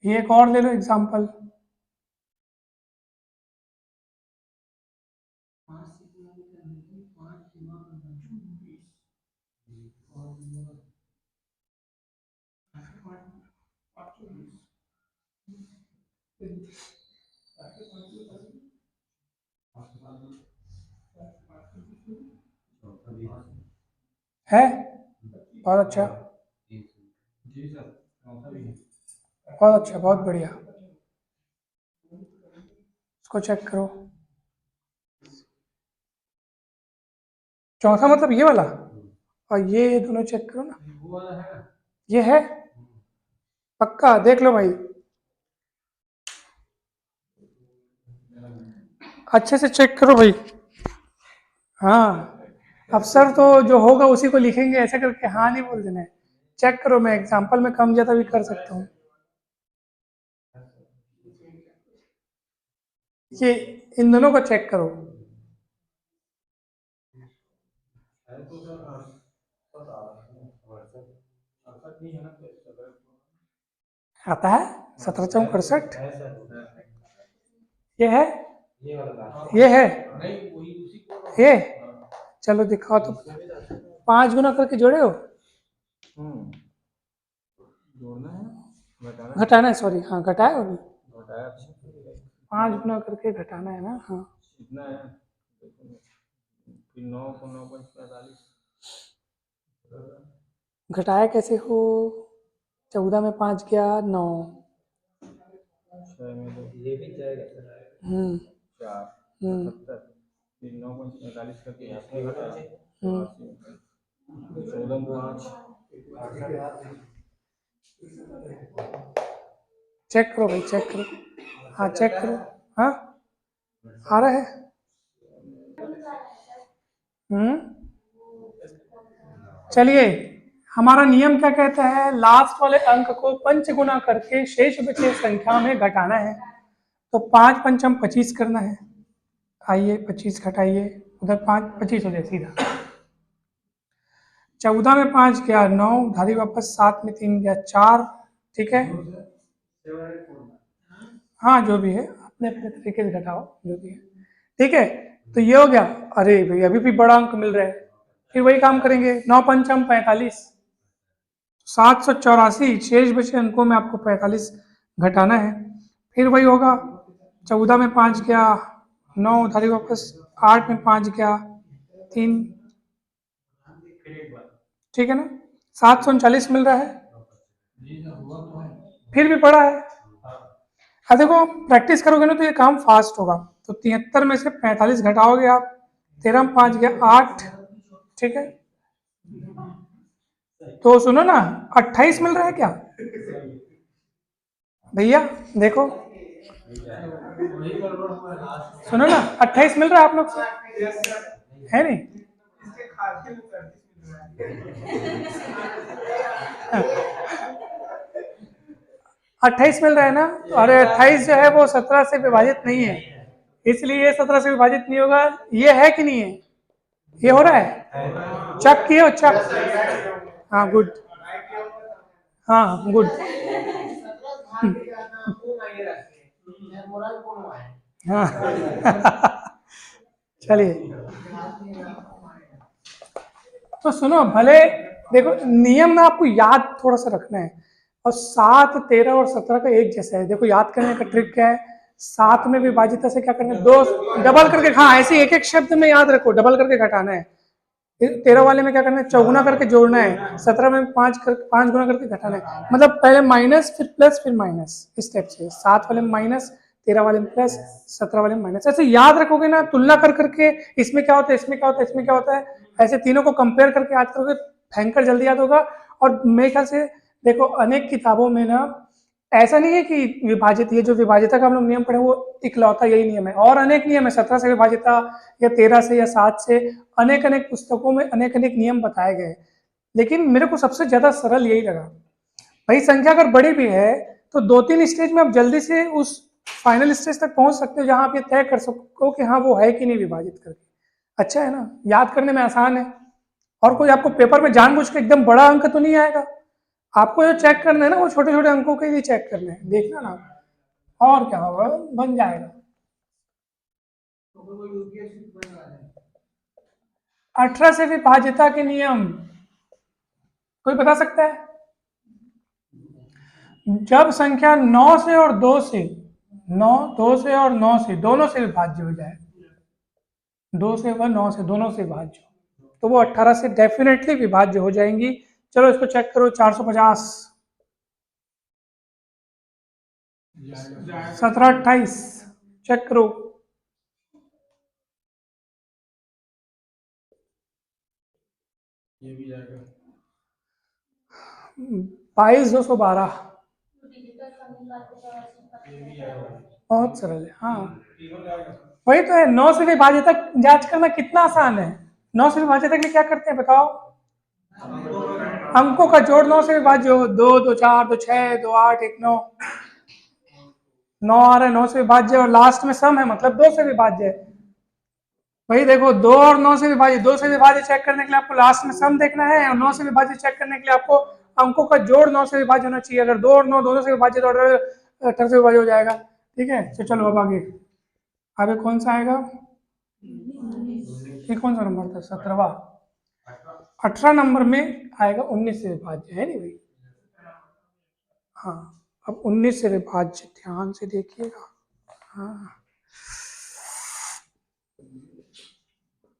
ये एक और ले लो एग्जांपल। है बहुत अच्छा, बहुत अच्छा, बहुत बढ़िया, इसको चेक करो। चौथा मतलब ये वाला, और ये दोनों चेक करो ना, ये है पक्का, देख लो भाई, अच्छे से चेक करो भाई। हाँ अफसर तो जो होगा उसी को लिखेंगे, ऐसा करके हाँ नहीं बोल देना है। चेक करो, मैं एग्जांपल में कम ज्यादा भी कर सकता हूँ। ये इन दोनों को चेक करो। आता है 17 चौक 68। है सर। ये है, ये वाला ये है, ये चलो दिखाओ तो। 5 गुना करके जोड़े हो, जोड़ना है, घटाना है, सॉरी हाँ घटाया हो, घटाया 5 गुना करके घटाना है ना, हाँ कितना है, फिर 9 को 9 5 45, घटाया कैसे हो, 14 में 5 गया 9, 6 में 2 ये भी जाएगा सर, 4 77, फिर 9 5 45 करके इसमें घटाया 14 में 5, चेक करो भाई चेक करो, हाँ चेक करो, हाँ आ रहा है। चलिए हमारा नियम क्या कहता है, लास्ट वाले अंक को पंच गुना करके शेष बचे संख्या में घटाना है। तो 5 पंचम 25 करना है, आइए 25 घटाइए, उधर 5 25 हो जाए सीधा। 14 में 5 गया 9, धारी वापस 7 में 3 गया 4, ठीक है, हाँ जो भी है अपने अपने तरीके से घटाओ जो भी है, ठीक है। तो ये हो गया, अरे भाई अभी भी बड़ा अंक मिल रहा है, फिर वही काम करेंगे, 9 पंचम 45, 784 शेष बचे अंकों में आपको 45 घटाना है, फिर वही होगा, 14 में 5 गया 9, धारी वापस 8 में 5 गया 3, ठीक है ना, 739 मिल रहा है, फिर भी बड़ा है। अब देखो प्रैक्टिस करोगे ना तो ये काम फास्ट होगा। तो 73 में से 45 घटाओगे आप, 13 में 5 गया 8, ठीक है, तो सुनो ना 28 मिल रहा है क्या भैया, देखो सुनो ना 28 मिल रहा है आप लोग से, है नहीं? 28 मिल रहा है ना, और 28 जो है वो 17 से विभाजित नहीं है, इसलिए ये 17 से विभाजित नहीं होगा, ये है कि नहीं है, ये हो रहा है, चेक किए हो चेक, हाँ गुड, हाँ गुड, हाँ चलिए तो सुनो, भले देखो नियम ना आपको याद थोड़ा सा रखना है, और 7 13 और 17 का एक जैसा है, देखो याद करने का ट्रिक क्या है, 7 में विभाजित से क्या करना है, 2 डबल करके, हाँ ऐसे एक एक शब्द में याद रखो, डबल करके घटाना है, 13 वाले में क्या करना है, चौगुना करके जोड़ना है, 17 में 5 गुना करके घटाना है, मतलब पहले माइनस फिर प्लस फिर माइनस, इस टाइप से, 7 वाले में माइनस, 13 वाले में प्लस, 17 वाले में माइनस, ऐसे याद रखोगे ना, तुलना कर करके इसमें क्या होता है, इसमें क्या होता है, इसमें क्या होता है, ऐसे तीनों को कंपेयर करके याद करोगे, भयंकर जल्दी याद होगा। और मेरे ख्याल से देखो अनेक किताबों में ना ऐसा नहीं है कि विभाजित, ये जो विभाजिता का हम लोग नियम पढ़े वो इकलौता यही नियम है, और अनेक नियम है, 17 से विभाजिता या 13 से या 7 से, अनेक अनेक पुस्तकों में अनेक अनेक नियम बताए गए, लेकिन मेरे को सबसे ज्यादा सरल यही लगा। भाई संख्या अगर बड़ी भी है तो 2-3 स्टेज में आप जल्दी से उस फाइनल स्टेज तक पहुंच सकते हो जहां आप ये तय कर सको कि हाँ वो है कि नहीं विभाजित करके, अच्छा है ना, याद करने में आसान है, और कोई आपको पेपर में जानबूझ के एकदम बड़ा अंक तो नहीं आएगा, आपको जो चेक करना है ना वो छोटे छोटे अंकों के लिए चेक करना है, देखना ना, और क्या होगा, बन जाएगा। 18 से विभाजिता के नियम कोई बता सकता है? जब संख्या 9 से और 2 से, 2 से और 9 से दोनों से विभाज्य हो जाए, 2 से व 9 से दोनों से विभाज्य, तो वो 18 से डेफिनेटली विभाज्य हो जाएंगी। चलो इसको चेक करो, 450, 17 28 चेक करो, ये भी जाएगा 22,212, ये भी जाएगा, बहुत सरल है, हाँ वही तो है, 9 से विभाजित तक जांच करना कितना आसान है, 9 से विभाजित के लिए क्या करते हैं बताओ, अंकों का जोड़ 9 से विभाज्य हो, 2 2 4 2 6 2 8 1 9, 9 आ रहा है, 9 से विभाज्य, और लास्ट में सम है मतलब 2 से विभाज्य है। भाई देखो 2 और 9 से विभाज्य, 2 से विभाज्य चेक करने के लिए आपको लास्ट में सम देखना है, और 9 से विभाज्य चेक करने के लिए आपको अंकों का जोड़ 9 से विभाज्य होना चाहिए। अगर 2 और 9 दोनों से विभाज्य तो 18 से विभाज्य हो जाएगा। ठीक है, तो चलो अब आगे, आगे कौन सा आएगा, ये कौन सा नंबर था, 17वां। 18 नंबर में आएगा 19 से विभाज्य, है नहीं भाई। हाँ, अब 19 से विभाज्य ध्यान से देखिएगा। हाँ,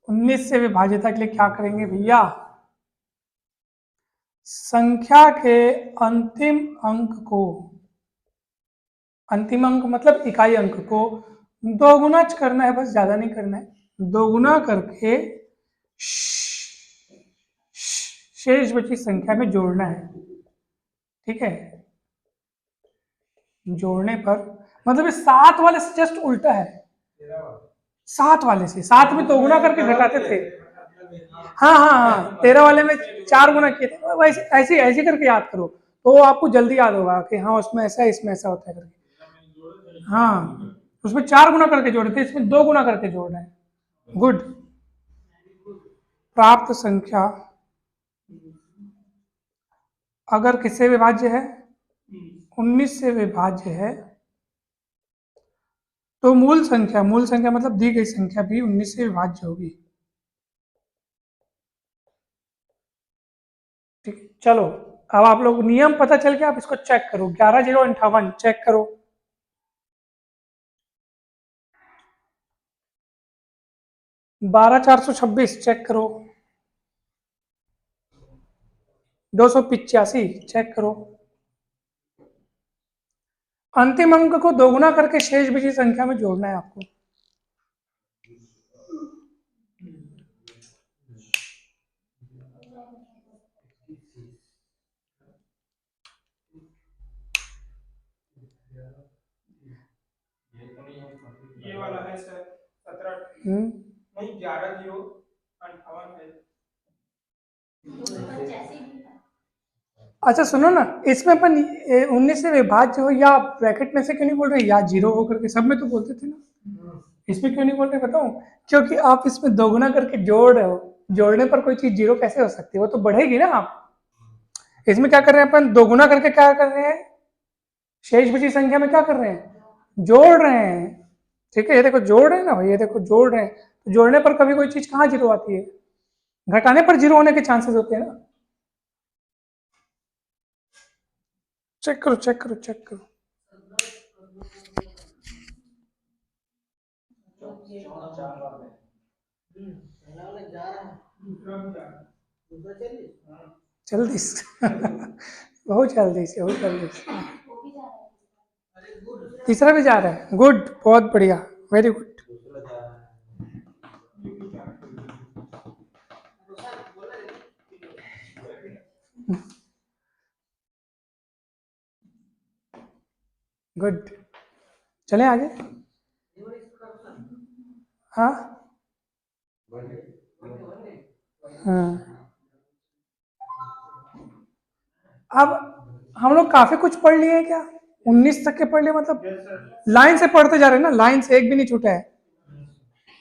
19 से विभाज्यता के लिए क्या करेंगे भैया, संख्या के अंतिम अंक को, अंतिम अंक मतलब इकाई अंक को दोगुना करना है, बस ज्यादा नहीं करना है, दोगुना करके शेष बची संख्या में जोड़ना है। ठीक है, जोड़ने पर मतलब इस 7 वाले से जस्ट उल्टा है, 7 वाले से, 7 में दोगुना करके घटाते थे। हाँ हाँ हाँ, 13 वाले में 4 गुना किए थे, वैसे ऐसे ऐसे करके याद करो तो आपको जल्दी याद होगा कि हाँ उसमें ऐसा है इसमें ऐसा होता है करके। हाँ, उसमें 4 गुना करके जोड़े थे, इसमें 2 गुना करके जोड़ना है। गुड। प्राप्त संख्या अगर किससे विभाज्य है, 19 से विभाज्य है, तो मूल संख्या मतलब दी गई संख्या भी 19 से विभाज्य होगी। ठीक है, चलो अब आप लोग नियम पता चल गया, आप इसको चेक करो। 11,058 चेक करो, 12,426 चेक करो, 285 चेक करो। अंतिम अंक को दोगुना करके शेष बची संख्या में जोड़ना है आपको। ये वाला है सर 17 नहीं 11,058 है। अच्छा सुनो ना, इसमें अपन 19 से विभाज्य हो या ब्रैकेट में से क्यों नहीं बोल रहे, या जीरो हो करके, सब में तो बोलते थे ना, इसमें क्यों नहीं बोल रहे बताऊं? क्योंकि आप इसमें दोगुना करके जोड़ रहे हो, जोड़ने पर कोई चीज जीरो कैसे हो सकती है, वो तो बढ़ेगी ना। आप इसमें क्या कर रहे हैं, अपन दोगुना करके क्या कर रहे हैं, शेष बची संख्या में क्या कर रहे हैं, जोड़ रहे हैं। ठीक है, ये देखो जोड़ रहे हैं ना भाई, ये देखो जोड़ रहे हैं, तो जोड़ने पर कभी कोई चीज कहाँ जीरो आती है, घटाने पर जीरो होने के चांसेस होते हैं ना। चेक करो चेक करो चेक करो। जल्दी बहुत जल्दी से, बहुत जल्दी से। तीसरा भी जा रहा है, गुड, बहुत बढ़िया, वेरी गुड। गुड, चलें आगे। हाँ हाँ, अब हम लोग काफी कुछ पढ़ लिए हैं क्या, 19 तक के पढ़ लिए, मतलब लाइन से पढ़ते जा रहे हैं ना, लाइन से एक भी नहीं छूटा है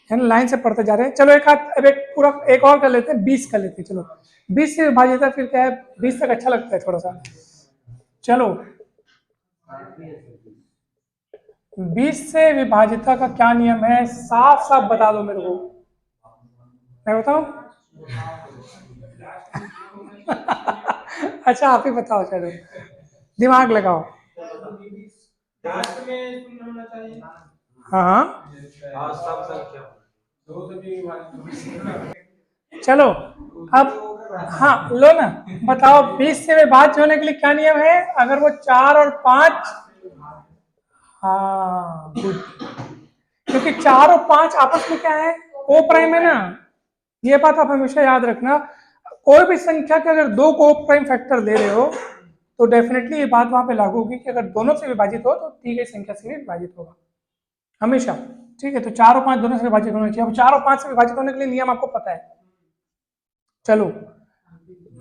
ना, लाइन से पढ़ते जा रहे हैं। चलो एक हाथ, अब एक पूरा एक और कर लेते हैं, 20 कर लेते हैं। चलो 20 से विभाजित है, फिर क्या है, 20 तक अच्छा लगता है थोड़ा सा। चलो 20 से विभाजिता का क्या नियम है, साफ साफ बता दो मेरे को, मैं बताऊं? अच्छा आप ही बताओ, चलो दिमाग लगाओ। लास्ट में शून्य होना चाहिए। हाँ हाँ, और सब संख्या 2 से भी विभाजित। चलो अब हाँ लो ना, बताओ 20 से विभाज्य होने के लिए क्या नियम है, अगर वो 4 और 5, हाँ गुड, क्योंकि 4 और 5 आपस में क्या है, को प्राइम है ना। ये बात आप हमेशा याद रखना, कोई भी संख्या के अगर 2 को प्राइम फैक्टर ले रहे हो तो डेफिनेटली ये बात वहां पे लागू होगी कि अगर दोनों से विभाजित हो तो दी गई संख्या से भी विभाजित होगा हमेशा। ठीक है, तो 4 और 5 दोनों से विभाजित होना चाहिए। अब 4 और 5 से विभाजित होने के लिए नियम आपको पता है। चलो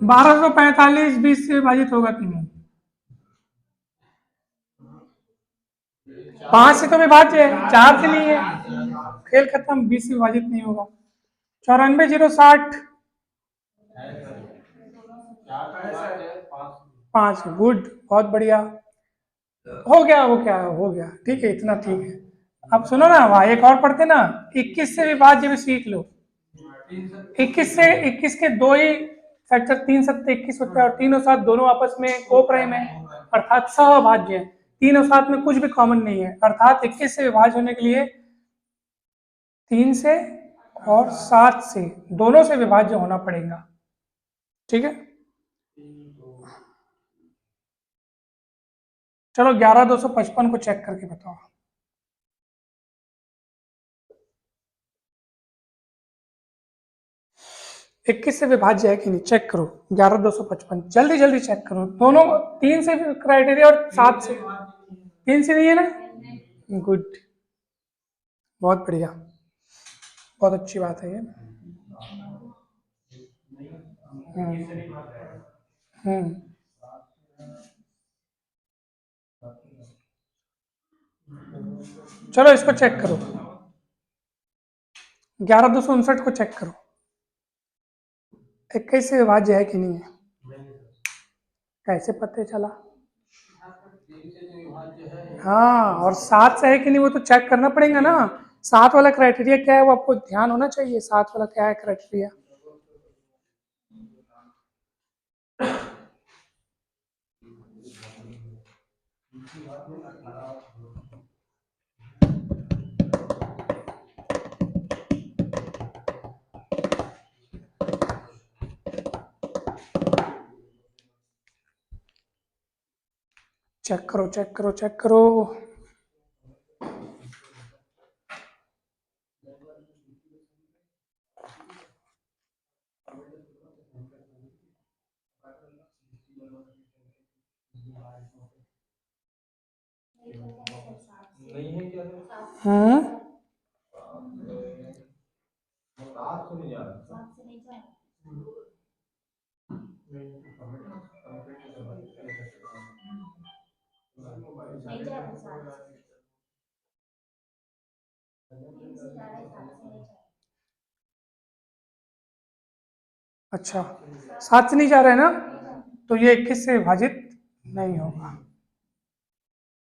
1245 20 से विभाजित होगा कि नहीं, 5 से तो विभाज्य है, 4 से नहीं है, खेल खत्म, 20 से विभाजित नहीं होगा। 94,060 5, गुड, बहुत बढ़िया, हो गया, ठीक है, इतना ठीक है। अब सुनो ना, वहाँ एक और पढ़ते ना, 21 से विभाज्य भी सीख लो। 21 के दो ही फैक्टर, 3 सत्ते 21 होता है, और 3 और 7 दोनों आपस में को प्राइम है, अर्थात सहभाज्य है। 3 और 7 में कुछ भी कॉमन नहीं है, अर्थात 21 से विभाज्य होने के लिए 3 से और 7 से, दोनों से विभाज्य होना पड़ेगा, ठीक है। चलो 11,255 को चेक करके बताओ। 21 से विभाज्य है कि नहीं, चेक करो। 11,255, जल्दी जल्दी चेक करो, दोनों 3 से क्राइटेरिया और 7 से, 3 से नहीं है ना, गुड, बहुत बढ़िया, बहुत अच्छी बात है ये। हम्म, चलो इसको चेक करो, 11,259 को चेक करो, 21 से विभाज्य है कि नहीं है, कैसे पता चला? हाँ, और 7 से है कि नहीं वो तो चेक करना पड़ेगा ना। 7 वाला क्राइटेरिया क्या है वो आपको ध्यान होना चाहिए, 7 वाला क्या है क्राइटेरिया। चेक करो, चेक करो, चेक करो। नहीं है क्या? हम्म, 7 से नहीं जा रहा। अच्छा, 7 से नहीं जा रहा है ना, तो ये 21 से विभाजित नहीं होगा,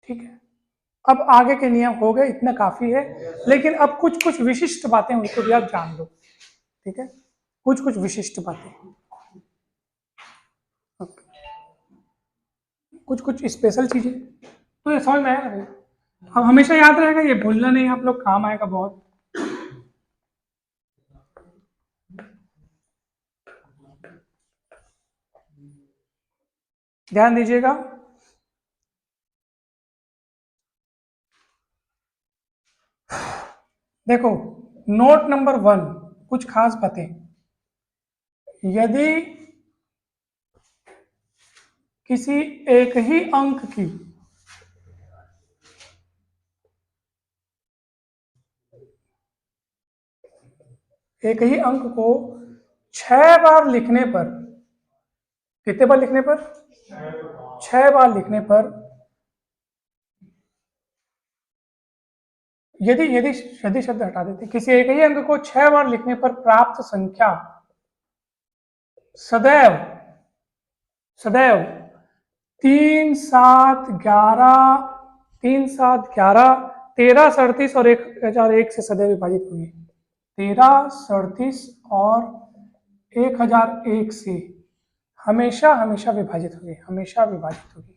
ठीक है। अब आगे के नियम हो गए, इतना काफी है, लेकिन अब कुछ कुछ विशिष्ट बातें उनको भी आप जान लो, ठीक है, कुछ कुछ विशिष्ट बातें, कुछ कुछ स्पेशल चीजें, तो ये समझ में आएगा भाई, अब हमेशा याद रहेगा, ये भूलना नहीं, आप लोग काम आएगा बहुत। ध्यान दीजिएगा, देखो, नोट नंबर 1, कुछ खास बातें, यदि किसी एक ही अंक की एक ही अंक को 6 बार लिखने पर, कितने बार लिखने पर, 6 बार लिखने पर, यदि यदि यदि शब्द हटा देते, किसी एक ही अंक को 6 बार लिखने पर प्राप्त संख्या सदैव सदैव 3, 7, 11, 3, 7, 11, 13, 37 और 1001 से सदैव विभाजित होगी। 13, 37 और 1001 से हमेशा हमेशा विभाजित होगी, हमेशा विभाजित होगी।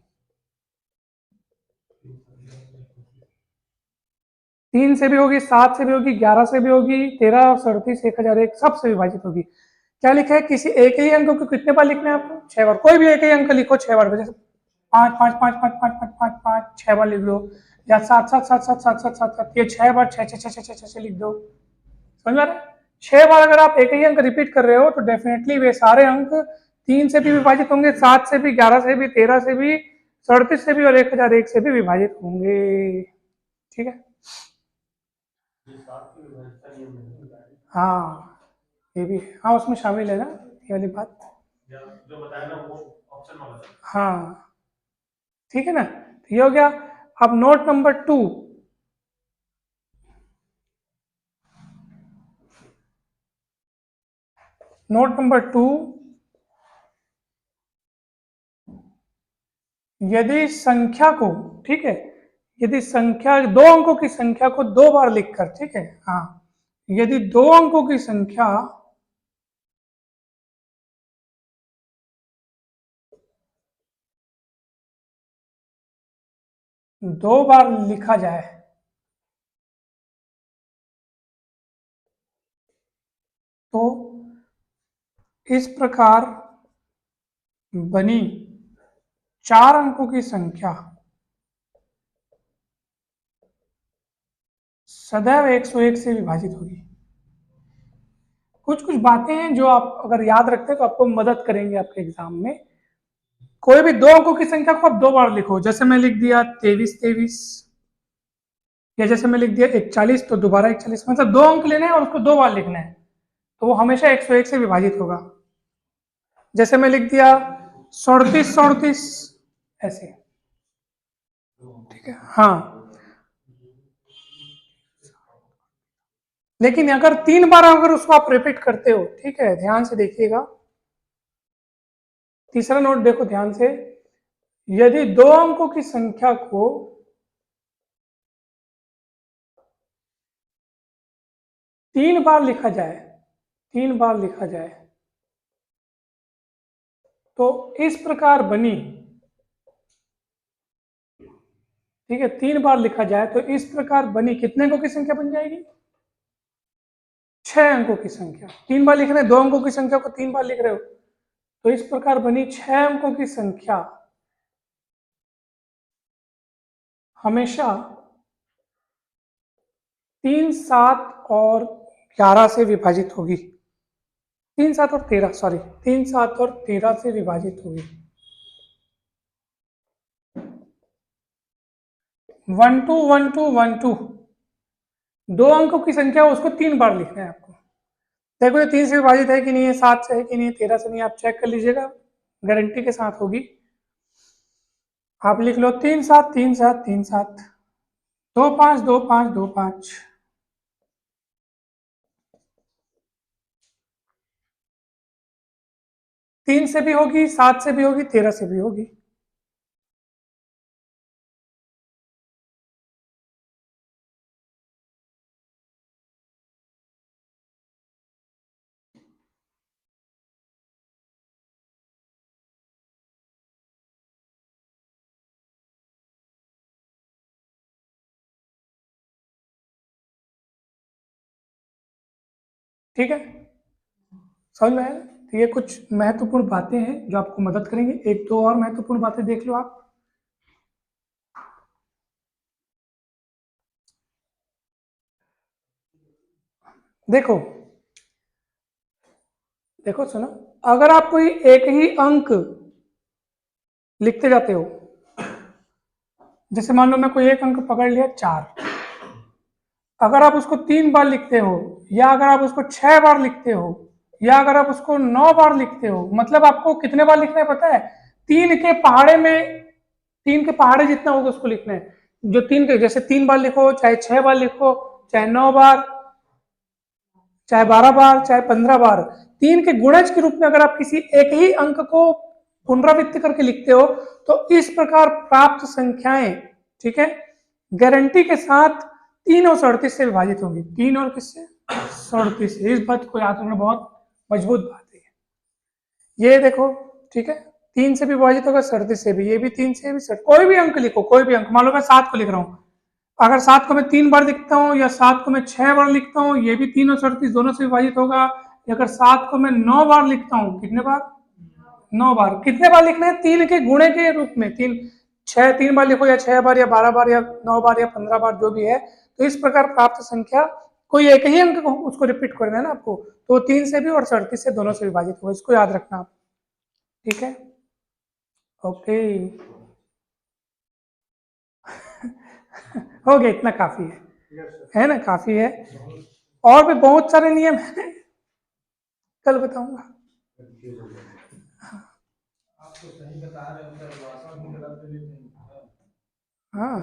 3 से भी होगी, 7 से भी होगी, 11 से भी होगी, 13, 37, 1001 सबसे विभाजित होगी। क्या लिखा है, किसी एक ही अंक को कितने बार लिखना है आपको, 6 बार, कोई भी एक ही अंक लिखो 6 बार, जैसे 5, 5, 5, 5, 5, 5, 5, 5, 6 बार लिख दो, या 7, 7, 7, 7, 7, 7, 7, 7, ये 6 बार 6, 6, 6, 6, 6 लिख दो, समझ में आ रहा है? 6 बार अगर आप एक ही अंक रिपीट कर रहे हो तो डेफिनेटली वे सारे अंक 3 से भी विभाजित होंगे, 7 से भी, 11 से भी, 13 से भी, 37 से भी और 1001 से भी विभाजित होंगे, ठीक है। हाँ, ये भी, हाँ उसमें शामिल है ना ये वाली बात, जो बताया ना वो ऑप्शन वाला, हाँ, ठीक है ना, तो ये हो गया। अब नोट नंबर 2, नोट नंबर 2, यदि संख्या को, ठीक है, यदि संख्या 2 अंकों की संख्या को 2 बार लिखकर, ठीक है, हाँ, यदि 2 अंकों की संख्या 2 बार लिखा जाए तो इस प्रकार बनी 4 अंकों की संख्या सदैव 101 से विभाजित होगी। कुछ कुछ बातें हैं जो आप अगर याद रखते हैं तो आपको मदद करेंगे आपके एग्जाम में। कोई भी 2 अंकों की संख्या को आप 2 बार लिखो, जैसे मैं लिख दिया 23, या जैसे मैं लिख दिया 41, तो दोबारा 41, मतलब 2 अंक लेने हैं और उसको 2 बार लिखना है, तो वो हमेशा 101 से विभाजित होगा। जैसे मैं लिख दिया 37, ऐसे, ठीक है, हाँ। लेकिन अगर 3 बार अगर उसको आप रिपीट करते हो, ठीक है, ध्यान से देखिएगा, तीसरा नोट देखो ध्यान से, यदि 2 अंकों की संख्या को 3 बार लिखा जाए, 3 बार लिखा जाए तो इस प्रकार बनी, ठीक है, 3 बार लिखा जाए तो इस प्रकार बनी कितने अंकों की संख्या बन जाएगी? 6 अंकों की संख्या। 3 बार लिख रहे हैं, 2 अंकों की संख्या को 3 बार लिख रहे हो, तो इस प्रकार बनी 6 अंकों की संख्या हमेशा 3, 7 और 11 से विभाजित होगी। 3, 7 और 13, सॉरी, 3, 7 और 13 से विभाजित होगी। 1 2 1 2 1 2, 2 अंकों की संख्या उसको 3 बार लिखना है आपको। देखो ये 3 से विभाजित है कि नहीं है, 7 से है कि नहीं है, 13 से नहीं, आप चेक कर लीजिएगा, गारंटी के साथ होगी। आप लिख लो 3 7 3 7 3 7, 2 5 2 5 2 5, 3 से भी होगी, 7 से भी होगी, 13 से भी होगी। ठीक है, समझ में आया? तो ये कुछ महत्वपूर्ण बातें हैं जो आपको मदद करेंगे। एक दो और महत्वपूर्ण बातें देख लो आप। देखो देखो सुनो, अगर आप कोई एक ही अंक लिखते जाते हो, जैसे मान लो मैं कोई एक अंक पकड़ लिया 4, अगर आप उसको 3 बार लिखते हो, या अगर आप उसको 6 बार लिखते हो, या अगर आप उसको 9 बार लिखते हो, मतलब आपको कितने बार लिखना है पता है? 3 के पहाड़े में, 3 के पहाड़े जितना होगा उसको लिखना है। जो 3 के, जैसे 3 बार लिखो, चाहे 6 बार लिखो, चाहे 9 बार, चाहे 12 बार, चाहे 15 बार, 3 के गुणज के रूप में अगर आप किसी एक ही अंक को पुनरावृत्ति करके लिखते हो, तो इस प्रकार प्राप्त संख्याएं, ठीक है, गारंटी के साथ 3 और 37 से विभाजित होंगी। 3 और किससे? 37 से। इस बात को याद रखना बहुत मजबूत बात है। ये देखो, ठीक है, 3 से भी विभाजित होगा, 37 से भी, ये भी 3 से भी, कोई भी अंक लिखो, कोई भी अंक, मान लो मैं 7 को लिख रहा हूँ, अगर 7 को मैं 3 बार लिखता हूँ या 7 को मैं 6 बार लिखता हूँ, ये भी 3 और 37 दोनों से विभाजित होगा। अगर 7 को मैं 9 बार लिखता हूँ, कितने बार? 9 बार। कितने बार लिखना है? 3 के गुणे के रूप में, 3 बार लिखो, या 6 बार, या 12 बार, या 9 बार, या 15 बार, जो भी है। तो इस प्रकार प्राप्त संख्या, कोई एक ही अंक को उसको रिपीट करना है ना आपको, तो 3 से भी और 37 से दोनों से विभाजित होगा, इसको याद रखना आप। ठीक है, ओके। हो गया, इतना काफी है ना? काफी है। और भी बहुत सारे नियम हैं, कल बताऊंगा। आप तो सही बता रहे हो सर, वापस भी गलत दे देते हैं। हाँ,